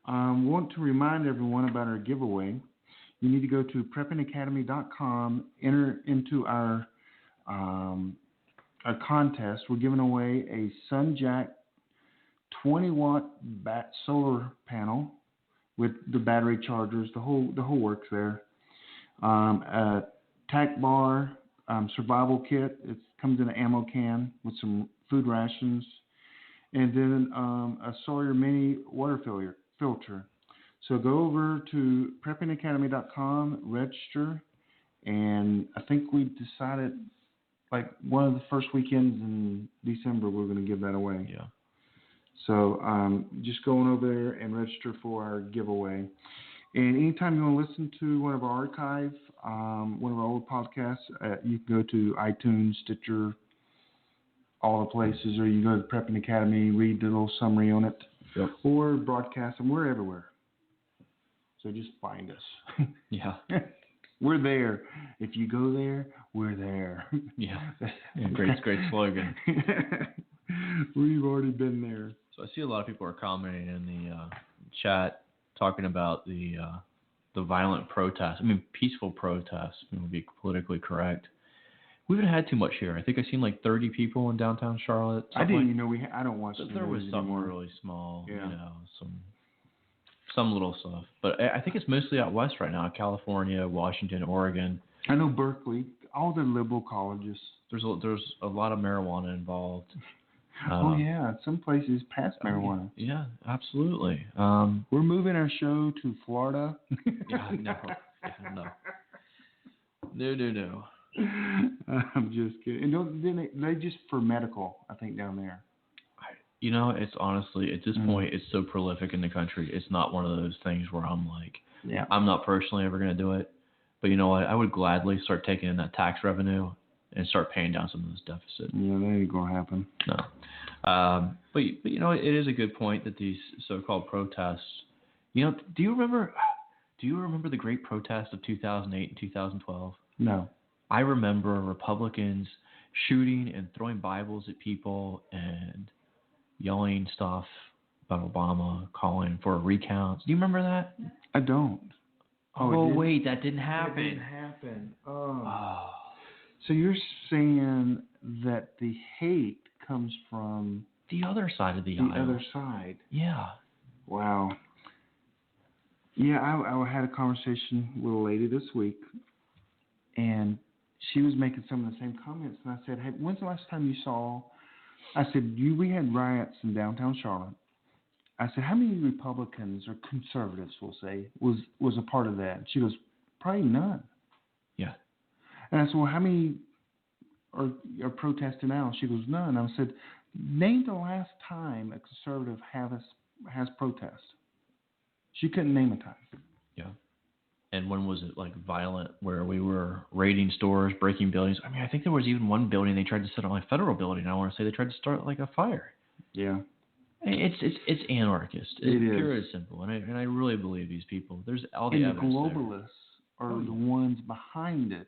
Want to remind everyone about our giveaway. You need to go to preppingacademy.com, enter into our contest. We're giving away a SunJack 20-watt solar panel with the battery chargers, the whole works there. A tack bar, survival kit. It comes in an ammo can with some food rations, and then a Sawyer Mini water filter. So go over to preppingacademy.com, register, and I think we decided, like, one of the first weekends in December, we're going to give that away. Yeah. So just go on over there and register for our giveaway. And anytime you want to listen to one of our archive, one of our old podcasts, you can go to iTunes, Stitcher, all the places, or you go to Prepping Academy, read the little summary on it, or broadcast them. We're everywhere. So just find us. Yeah. We're there. If you go there, we're there. Yeah. Great slogan. We've already been there. So I see a lot of people are commenting in the chat talking about the violent protests. I mean, peaceful protests would be politically correct. We haven't had too much here. I think I've seen like 30 people in downtown Charlotte. I didn't even know I don't watch. There was some anymore. really small, some little stuff. But I think it's mostly out west right now: California, Washington, Oregon. I know Berkeley, all the liberal colleges. There's a lot of marijuana involved. Oh yeah, some places pass marijuana. Yeah, absolutely. We're moving our show to Florida. No. I'm just kidding. And they just for medical, I think, down there. It's honestly, at this point, it's so prolific in the country. It's not one of those things where I'm like, I'm not personally ever going to do it. But you know what? I would gladly start taking in that tax revenue and start paying down some of this deficit. Yeah, that ain't going to happen. No. But it is a good point that these so-called protests, do you remember the great protest of 2008 and 2012? No. I remember Republicans shooting and throwing Bibles at people and yelling stuff about Obama, calling for a recount. Do you remember that? I don't. Oh wait, that didn't happen. That didn't happen. Oh. So you're saying that the hate comes from the other side of the aisle. The other side. Yeah. Wow. Yeah, I had a conversation with a lady this week, and she was making some of the same comments. And I said, hey, when's the last time you saw? I said, we had riots in downtown Charlotte. I said, how many Republicans or conservatives, we'll say, was a part of that? And she goes, probably none. Yeah. And I said, well, how many are protesting now? She goes, none. I said, name the last time a conservative has protest. She couldn't name a time. Yeah. And when was it like violent where we were raiding stores, breaking buildings? I mean, I think there was even one building they tried to set on a federal building. I want to say they tried to start like a fire. Yeah. It's anarchist. It's pure and simple. And I really believe these people. There's all the evidence. And the globalists are the ones behind it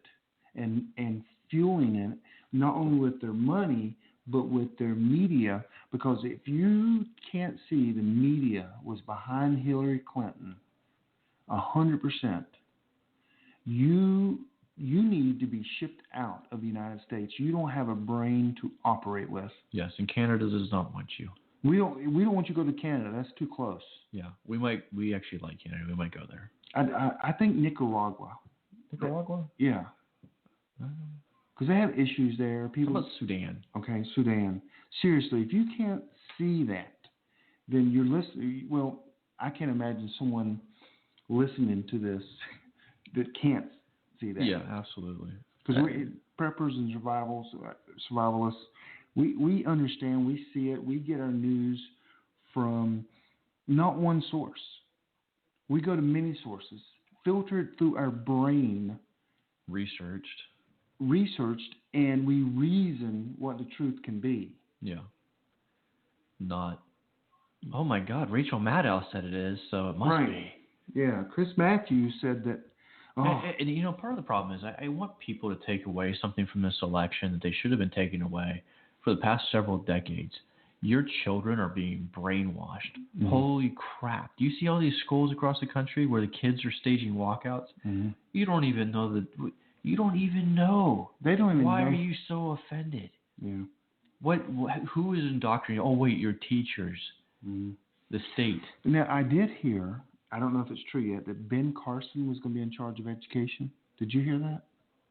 and fueling it, not only with their money, but with their media. Because if you can't see the media was behind Hillary Clinton 100%, you need to be shipped out of the United States. You don't have a brain to operate with. Yes, and Canada does not want you. We don't want you to go to Canada. That's too close. Yeah, we actually like Canada. We might go there. I think Nicaragua. Nicaragua? Yeah. Because they have issues there. People. How about Sudan? Okay, Sudan. Seriously, if you can't see that, then you're listening. Well, I can't imagine someone listening to this that can't see that. Yeah, absolutely. Because we're preppers and survivalists. We understand, we see it, we get our news from not one source. We go to many sources, filter it through our brain. Researched, and we reason what the truth can be. Yeah. Not, oh my God, Rachel Maddow said it is, so it must be. Yeah, Chris Matthews said that. And you know, part of the problem is I want people to take away something from this election that they should have been taking away for the past several decades. Your children are being brainwashed. Mm-hmm. Holy crap. Do you see all these schools across the country where the kids are staging walkouts? Mm-hmm. You don't even know that. You don't even know. They don't even Why know. Are you so offended? Yeah. Who is indoctrinating? Oh, wait, your teachers. Mm-hmm. The state. Now, I did hear, I don't know if it's true yet, that Ben Carson was going to be in charge of education. Did you hear that?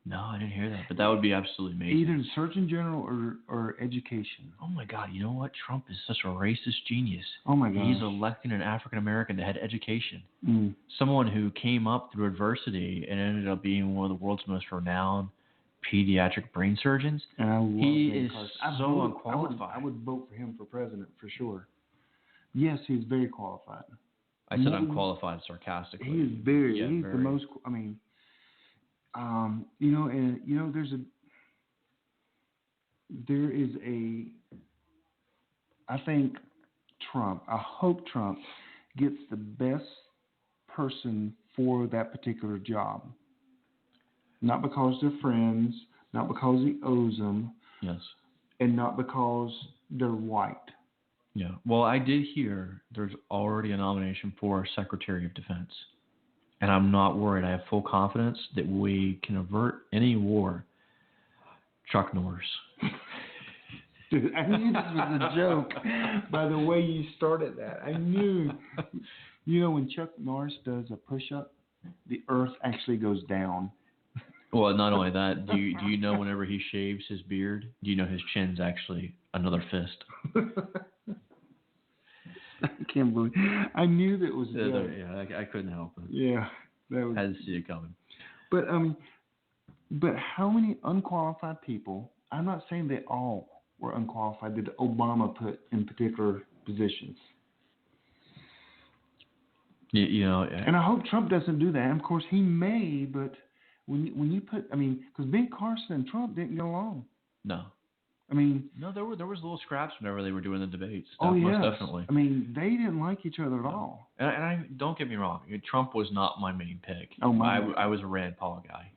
No, I didn't hear that, but that would be absolutely amazing. Either the Surgeon General or education. Oh, my God. You know what? Trump is such a racist genius. Oh, my God. He's electing an African-American to head education. Mm. Someone who came up through adversity and ended up being one of the world's most renowned pediatric brain surgeons. And I love he Ben is Carson. so unqualified. I would vote for him for president for sure. Yes, he's very qualified. I said unqualified sarcastically. He is very. Yeah, he's very. The most. I mean, there is a. I think Trump. I hope Trump gets the best person for that particular job. Not because they're friends, not because he owes them. Yes. And not because they're white. Yeah. Well, I did hear there's already a nomination for Secretary of Defense. And I'm not worried. I have full confidence that we can avert any war. Chuck Norris. Dude, I knew this was a joke by the way you started that. I knew. You know, when Chuck Norris does a push-up, the earth actually goes down. Well, not only that, do you know whenever he shaves his beard, do you know his chin's actually another fist? I can't believe. I knew that was. Yeah, I couldn't help it. Yeah, that was. Had to see it coming. But how many unqualified people? I'm not saying they all were unqualified. Did Obama put in particular positions? You know. And I hope Trump doesn't do that. And of course, he may, but when you put, because Ben Carson and Trump didn't get along. No. No, there was little scraps whenever they were doing the debates. Oh, yes. Most definitely. They didn't like each other at all. And I don't get me wrong. Trump was not my main pick. Oh, my. I was a Rand Paul guy.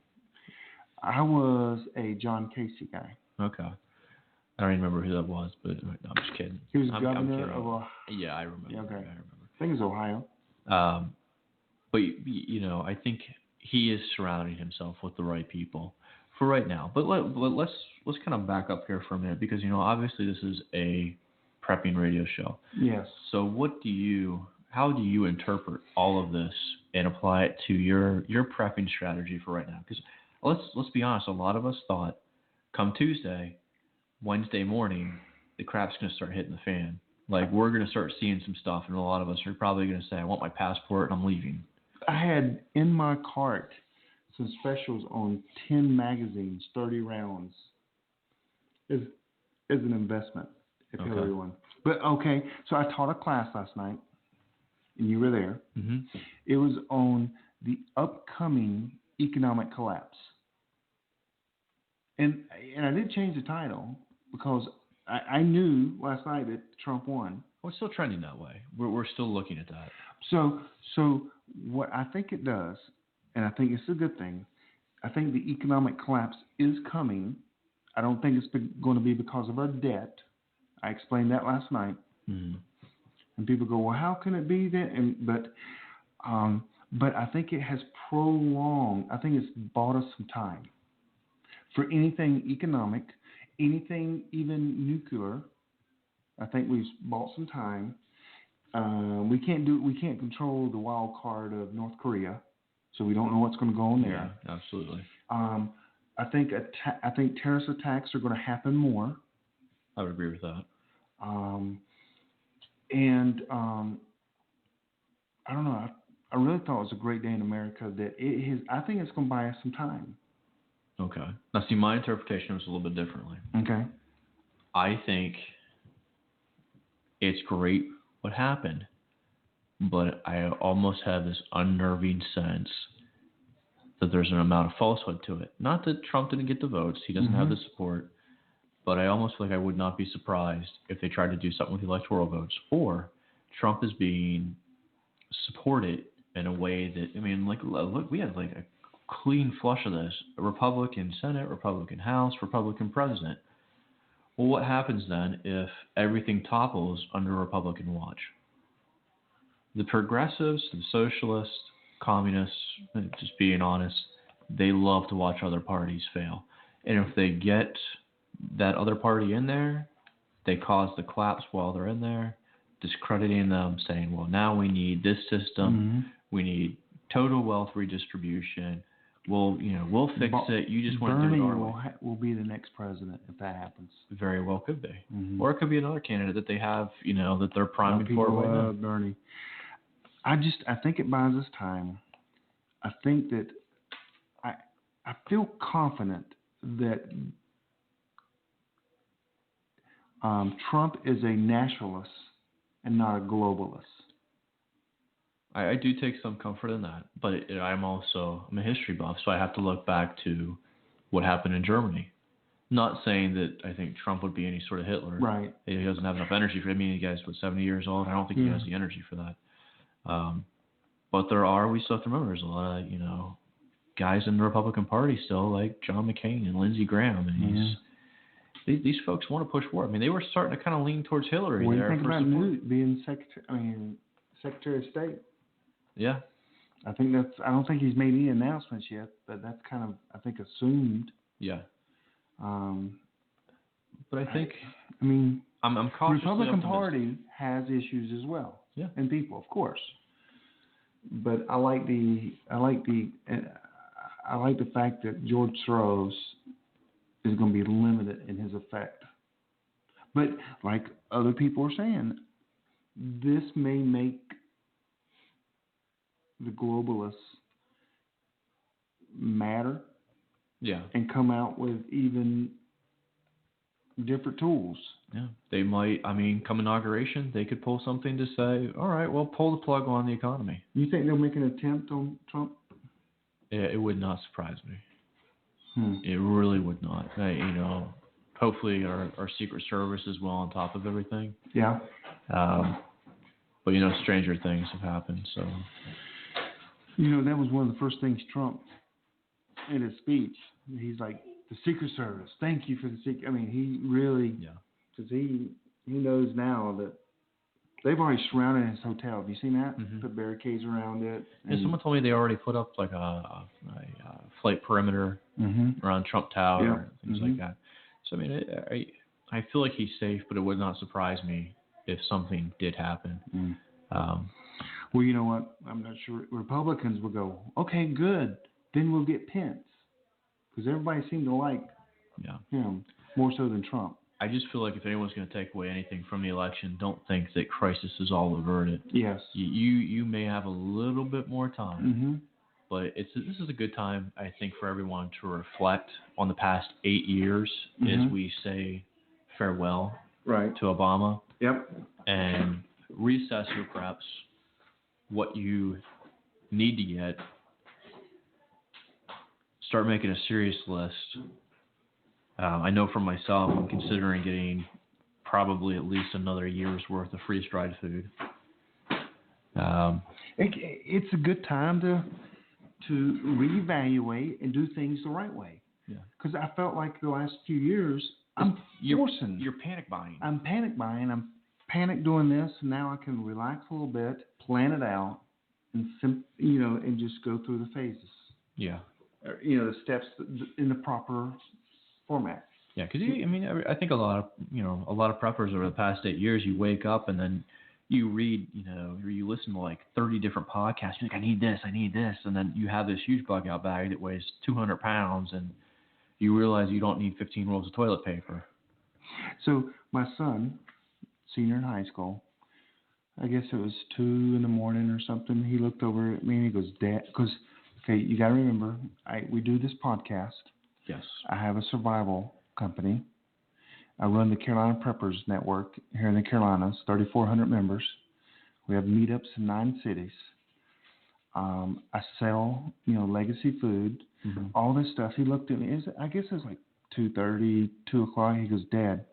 I was a John Casey guy. Okay. I don't even remember who that was, but no, I'm just kidding. He was governor of Ohio. Yeah, I remember. Yeah, okay. I remember. I think it was Ohio. But I think he is surrounding himself with the right people for right now. But let's kind of back up here for a minute because obviously this is a prepping radio show. Yes. So what do you how do you interpret all of this and apply it to your prepping strategy for right now? Because let's be honest, a lot of us thought come Tuesday, Wednesday morning, the crap's going to start hitting the fan. Like, we're going to start seeing some stuff, and a lot of us are probably going to say, I want my passport, and I'm leaving. I had in my cart some specials on 10 magazines, 30 rounds, as an investment, if Hillary won. But, okay, so I taught a class last night, and you were there. Mm-hmm. It was on the upcoming economic collapse. And I did change the title because I knew last night that Trump won. Well, it's still trending that way. We're still looking at that. So what I think it does, and I think it's a good thing, I think the economic collapse is coming. I don't think it's going to be because of our debt. I explained that last night. Mm-hmm. And people go, well, how can it be that? But I think it has prolonged. I think it's bought us some time. For anything economic, anything even nuclear, I think we've bought some time. We can't control the wild card of North Korea, so we don't know what's going to go on there. Yeah, absolutely. I think terrorist attacks are going to happen more. I would agree with that. I don't know. I really thought it was a great day in America. I think it's going to buy us some time. Okay. Now, see, my interpretation was a little bit differently. Okay. I think it's great what happened, but I almost have this unnerving sense that there's an amount of falsehood to it. Not that Trump didn't get the votes. He doesn't have the support. But I almost feel like I would not be surprised if they tried to do something with the electoral votes, or Trump is being supported in a way that, I mean, like, look, we had like a clean flush of this. A Republican Senate, Republican House, Republican President. Well, what happens then if everything topples under Republican watch? The progressives, the socialists, communists, just being honest, they love to watch other parties fail. And if they get that other party in there, they cause the collapse while they're in there, discrediting them, saying, well, now we need this system. We need total wealth redistribution. We'll fix it. You just want to do it our way. Bernie will be the next president if that happens. Very well could be. Or it could be another candidate that they have, that they're priming for right now. Bernie. I think it buys us time. I think that I feel confident that Trump is a nationalist and not a globalist. I do take some comfort in that, but I'm a history buff, so I have to look back to what happened in Germany. Not saying that I think Trump would be any sort of Hitler. Right. He doesn't have enough energy for it. I mean, the guy's 70 years old. I don't think he has the energy for that. But we still have to remember, there's a lot of, guys in the Republican Party still, like John McCain and Lindsey Graham, and these folks want to push forward. I mean, they were starting to kind of lean towards Hillary there. What do you think about Newt being Secretary of State? Yeah. I don't think he's made any announcements yet, but that's kind of, I think, assumed. Yeah. But I think, I'm cautiously the Republican optimistic. Party has issues as well. Yeah. And people, of course. But I like the fact that George Soros is going to be limited in his effect. But like other people are saying, this may make the globalists matter. Yeah. And come out with even different tools. Yeah. They might, come inauguration, they could pull something to say, all right, well, pull the plug on the economy. You think they'll make an attempt on Trump? Yeah, it would not surprise me. It really would not. Hopefully our Secret Service is well on top of everything. Yeah. But, stranger things have happened, so. That was one of the first things Trump, in his speech, he's like, the Secret Service, thank you for the secret. He really, because he knows now that they've already surrounded his hotel. Have you seen that? Put barricades around it. Yeah, someone told me they already put up like a flight perimeter around Trump Tower and things like that. So, I feel like he's safe, but it would not surprise me if something did happen. Well, you know what? I'm not sure. Republicans will go, okay, good. Then we'll get Pence. Because everybody seemed to like him more so than Trump. I just feel like if anyone's going to take away anything from the election, don't think that crisis is all averted. Yes. You may have a little bit more time, Mm-hmm. but this is a good time, I think, for everyone to reflect on the past 8 years as we say farewell to Obama. Yep. And reassess perhaps what you need to get. Start making a serious list. I know for myself, I'm considering getting probably at least another year's worth of freeze-dried food. It's a good time to reevaluate and do things the right way. Yeah. Because I felt like the last few years, You're panic buying. I'm panic buying. I'm panic doing this, and now I can relax a little bit, plan it out, and and just go through the phases. Yeah. The steps in the proper format. Yeah, because I think a lot of preppers over the past 8 years, you wake up and then you read, or you listen to like 30 different podcasts. You're like, I need this, and then you have this huge bug out bag that weighs 200 pounds, and you realize you don't need 15 rolls of toilet paper. So my son, senior in high school, I guess it was 2 a.m. or something. He looked over at me and he goes, "Dad," because you got to remember, we do this podcast. Yes. I have a survival company. I run the Carolina Preppers Network here in the Carolinas, 3,400 members. We have meetups in 9 cities. I sell, legacy food, all this stuff. He looked at me. I guess it was like 2:30, 2 o'clock. He goes, "Dad,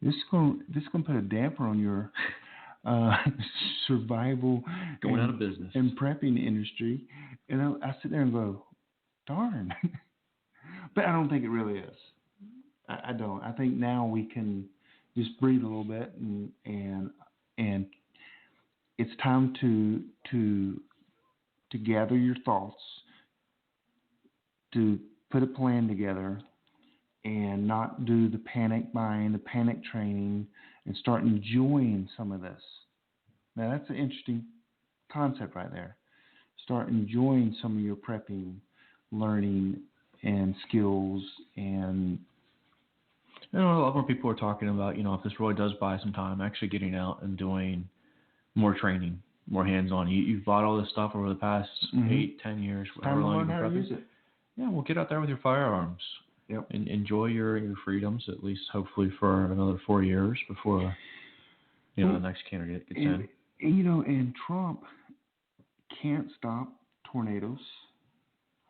this is going to put a damper on your survival going out of business and prepping industry." And I sit there and go, "Darn." But I don't think it really is. I don't. I think now we can just breathe a little bit and it's time to gather your thoughts, to put a plan together, and not do the panic buying, the panic training, and start enjoying some of this. Now that's an interesting concept right there. Start enjoying some of your prepping, learning, and skills. And a lot more people are talking about, if this really does buy some time, actually getting out and doing more training, more hands-on. You've bought all this stuff over the past 8-10 years. Time to learn how to use it. Yeah, well, get out there with your firearms. Yep. And enjoy your freedoms, at least hopefully for another 4 years before the next candidate gets in. And Trump can't stop tornadoes,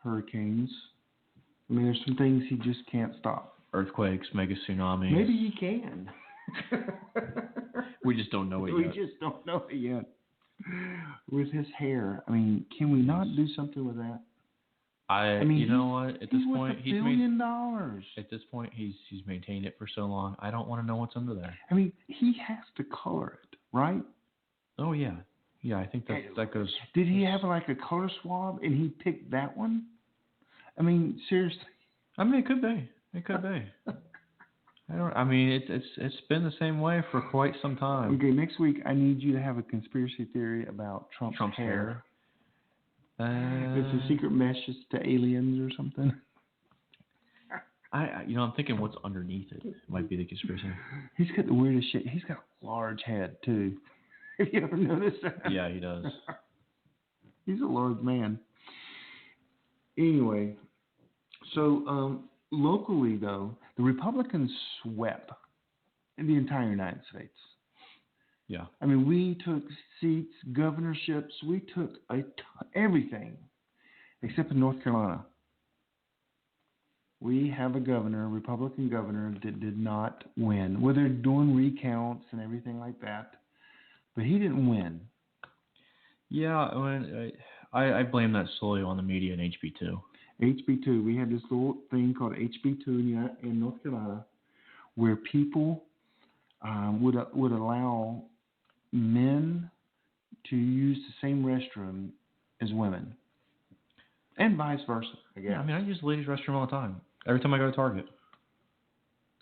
hurricanes. There's some things he just can't stop. Earthquakes, mega tsunamis. Maybe he can. We just don't know it yet. We just don't know it yet. With his hair, can we not do something with that? You know what? At this point, he's $1 billion. At this point, he's maintained it for so long. I don't want to know what's under there. He has to color it, right? Oh yeah, I think that goes. Did he have like a color swab and he picked that one? Seriously. It could be. It could be. It's been the same way for quite some time. Okay, next week I need you to have a conspiracy theory about Trump's hair. It's a secret message to aliens or something. I'm thinking what's underneath it might be the conspiracy. He's got the weirdest shit. He's got a large head too. Have you ever noticed that? Yeah, he does. He's a large man. Anyway, so locally though, the Republicans swept in the entire United States. Yeah. We took seats, governorships, we took everything, except in North Carolina. We have a Republican governor, that did not win. Well, they're doing recounts and everything like that, but he didn't win. Yeah, I blame that solely on the media and HB2. HB2, we have this little thing called HB2 in North Carolina, where people would allow men to use the same restroom as women, and vice versa. I guess. Yeah, I use the ladies' restroom all the time. Every time I go to Target.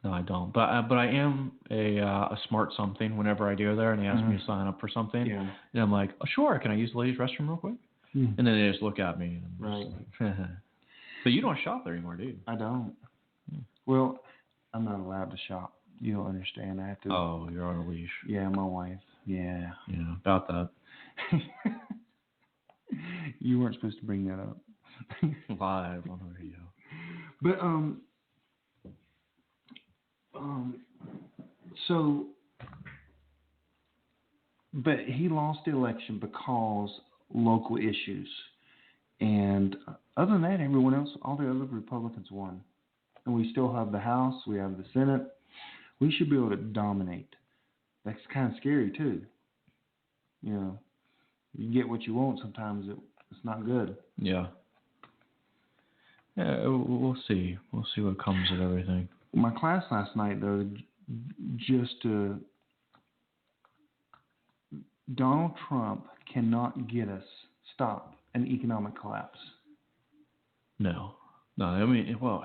No, I don't. But I am a smart something whenever I go there and they ask me to sign up for something. Yeah. And I'm like, oh, sure, can I use the ladies' restroom real quick? And then they just look at me. And I'm just like, but you don't shop there anymore, do you? I don't. Well, I'm not allowed to shop. You don't understand. I have to. Oh, you're on a leash. Yeah, my wife. Yeah. Yeah, about that. You weren't supposed to bring that up. Live on the radio. But so, but he lost the election because local issues, and other than that, everyone else, all the other Republicans won, and we still have the House, we have the Senate. We should be able to dominate. That's kind of scary too. You know, you get what you want. Sometimes it's not good. Yeah. Yeah, we'll see. We'll see what comes of everything. My class last night, though, Donald Trump cannot get us stop an economic collapse. No. I mean, well,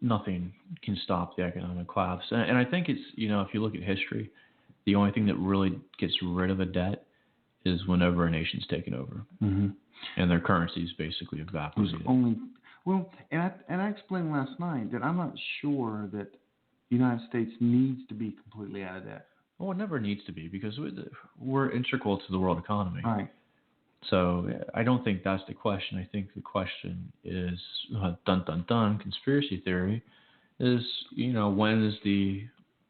nothing can stop the economic collapse. And I think it's, if you look at history, the only thing that really gets rid of a debt is whenever a nation's taken over. Mm-hmm. And their currency is basically evaporated. And I explained last night that I'm not sure that the United States needs to be completely out of debt. Well, it never needs to be because we're integral to the world economy. Right. So I don't think that's the question. I think the question is, conspiracy theory, is, when is the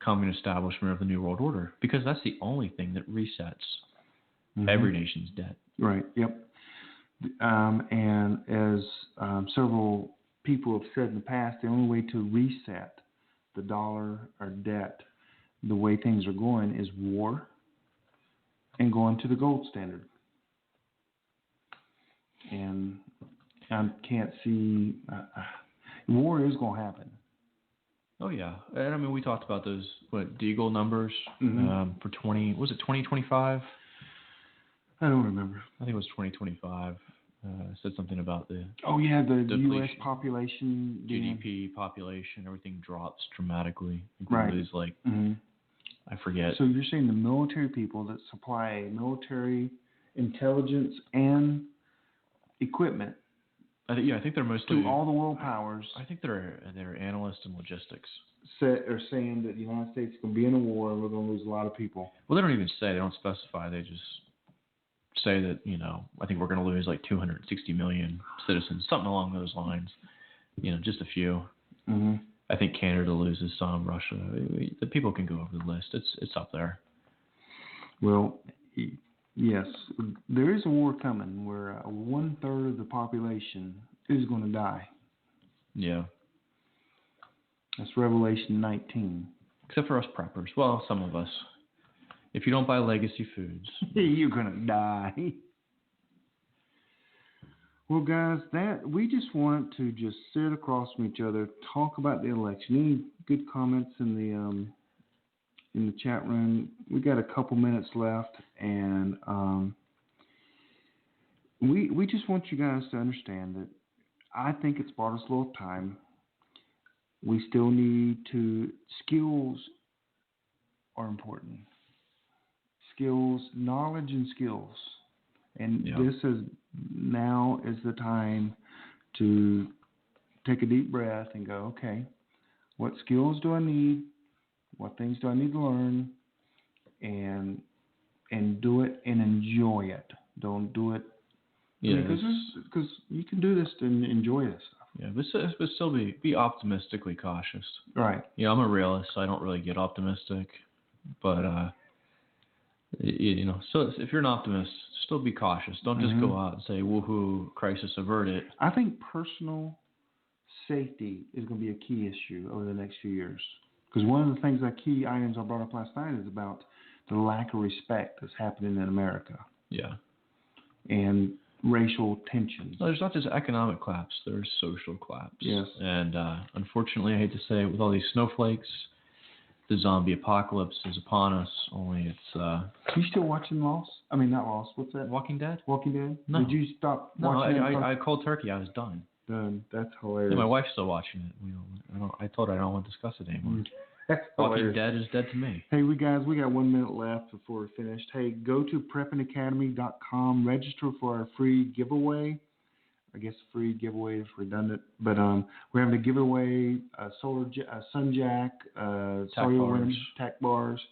coming establishment of the New World Order? Because that's the only thing that resets every nation's debt. Right, yep. And as several people have said in the past, the only way to reset the dollar or debt the way things are going is war and going to the gold standard. And I can't see war is going to happen. Oh yeah, and I mean we talked about those Deagle numbers for 2025. I don't remember. I think it was 2025. Said something about the the U.S. population, GDP population, everything drops dramatically. Right. It was I forget. So you're saying the military people that supply military intelligence and equipment. I think they're mostly to all the world powers. I think they're analysts in logistics. Are saying that the United States is going to be in a war and we're going to lose a lot of people. Well, they don't even say. They don't specify. They just say that I think we're going to lose like 260 million citizens, something along those lines. Just a few. Mm-hmm. I think Canada loses some. Russia. The people can go over the list. It's up there. Well, yes, there is a war coming where 1/3 of the population is going to die. Yeah. That's Revelation 19. Except for us preppers. Well, some of us. If you don't buy legacy foods, you're going to die. Well, guys, we just wanted to just sit across from each other, talk about the election. Any good comments in the chat room? We got a couple minutes left, and we just want you guys to understand that I think it's bought us a little time. We still need skills are important. Skills, knowledge and skills. And this now is the time to take a deep breath and go, okay, what skills do I need? What things do I need to learn? And do it and enjoy it. Don't do it. Yeah, because you can do this and enjoy this stuff. Yeah, but still be optimistically cautious. Right. Yeah, I'm a realist, so I don't really get optimistic. But so if you're an optimist, still be cautious. Don't just go out and say, woohoo, crisis averted. I think personal safety is going to be a key issue over the next few years. Because one of the things, key items I brought up last night is about the lack of respect that's happening in America. Yeah. And racial tensions. Well, there's not just economic collapse, there's social collapse. Yes. And unfortunately, I hate to say it, with all these snowflakes, the zombie apocalypse is upon us. Only it's. You still watching Lost? I mean, not Lost. What's that? Walking Dead. Walking Dead. No. Did you stop No, watching? I called turkey. I was done. Done. That's hilarious. Yeah, my wife's still watching it. I told her I don't want to discuss it anymore. That's Walking hilarious. Dead is dead to me. Hey, we got 1 minute left before we're finished. Hey, go to preppingacademy.com, register for our free giveaway. I guess free giveaway is redundant, but we're having a giveaway sun jack, cellular wind tack bars.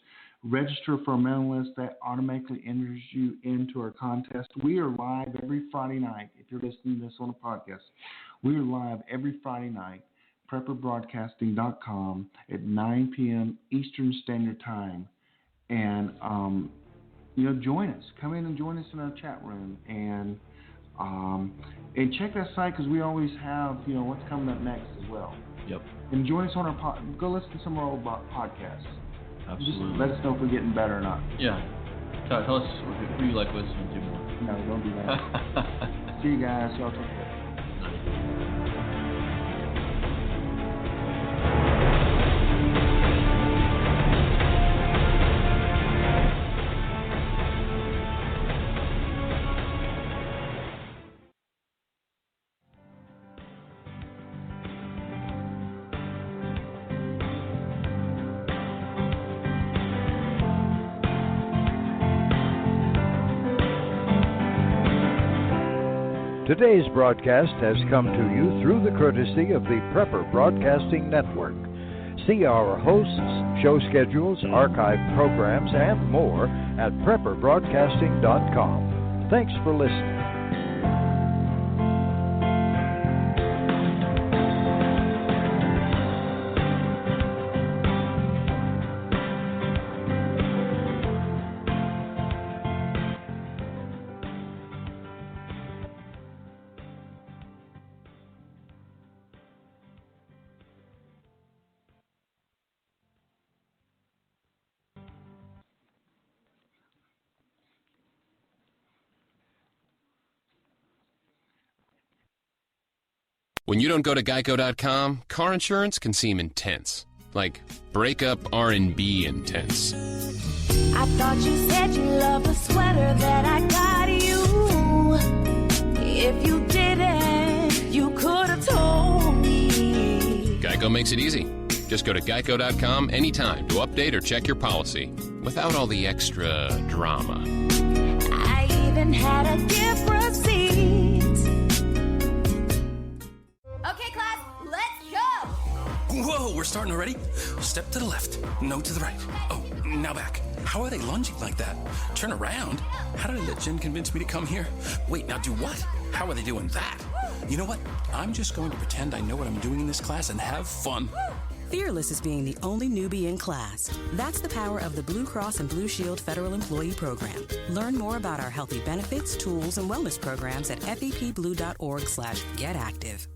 Register for a mailing list that automatically enters you into our contest. We are live every Friday night. If you're listening to this on a podcast, we are live every Friday night. PrepperBroadcasting.com at 9 p.m. Eastern Standard Time, and join us. Come in and join us in our chat room, and check that site because we always have what's coming up next as well. Yep. And join us on our go listen to some of our old podcasts. Absolutely. Just let us know if we're getting better or not. Yeah. Tell us who you like listening to more. No, don't do that. See you guys. Y'all take care. Today's broadcast has come to you through the courtesy of the Prepper Broadcasting Network. See our hosts, show schedules, archived programs, and more at PrepperBroadcasting.com. Thanks for listening. When you don't go to Geico.com, car insurance can seem intense. Like breakup R&B intense. I thought you said you loved the sweater that I got you. If you didn't, you could have told me. Geico makes it easy. Just go to Geico.com anytime to update or check your policy without all the extra drama. I even had a gift receipt. Okay, class, let's go! Whoa, we're starting already? Step to the left, no to the right. Oh, now back. How are they lunging like that? Turn around? How did I let Jen convince me to come here? Wait, now do what? How are they doing that? You know what? I'm just going to pretend I know what I'm doing in this class and have fun. Fearless is being the only newbie in class. That's the power of the Blue Cross and Blue Shield Federal Employee Program. Learn more about our healthy benefits, tools, and wellness programs at fepblue.org/getactive.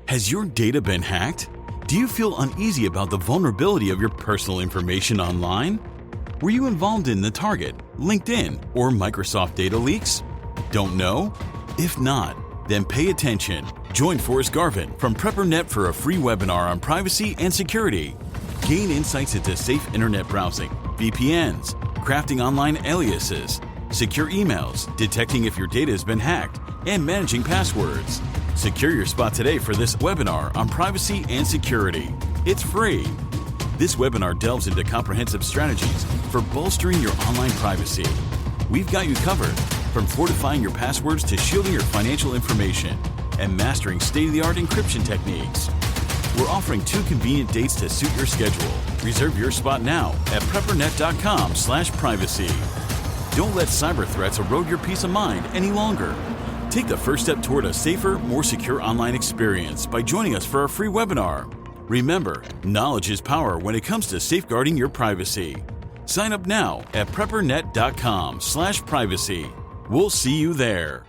Has your data been hacked? Do you feel uneasy about the vulnerability of your personal information online? Were you involved in the Target, LinkedIn, or Microsoft data leaks? Don't know? If not, then pay attention. Join Forrest Garvin from PrepperNet for a free webinar on privacy and security. Gain insights into safe internet browsing, VPNs, crafting online aliases, secure emails, detecting if your data has been hacked, and managing passwords. Secure your spot today for this webinar on privacy and security. It's free. This webinar delves into comprehensive strategies for bolstering your online privacy. We've got you covered, from fortifying your passwords to shielding your financial information and mastering state-of-the-art encryption techniques. We're offering 2 convenient dates to suit your schedule. Reserve your spot now at preppernet.com/privacy. Don't let cyber threats erode your peace of mind any longer. Take the first step toward a safer, more secure online experience by joining us for our free webinar. Remember, knowledge is power when it comes to safeguarding your privacy. Sign up now at preppernet.com/privacy. We'll see you there.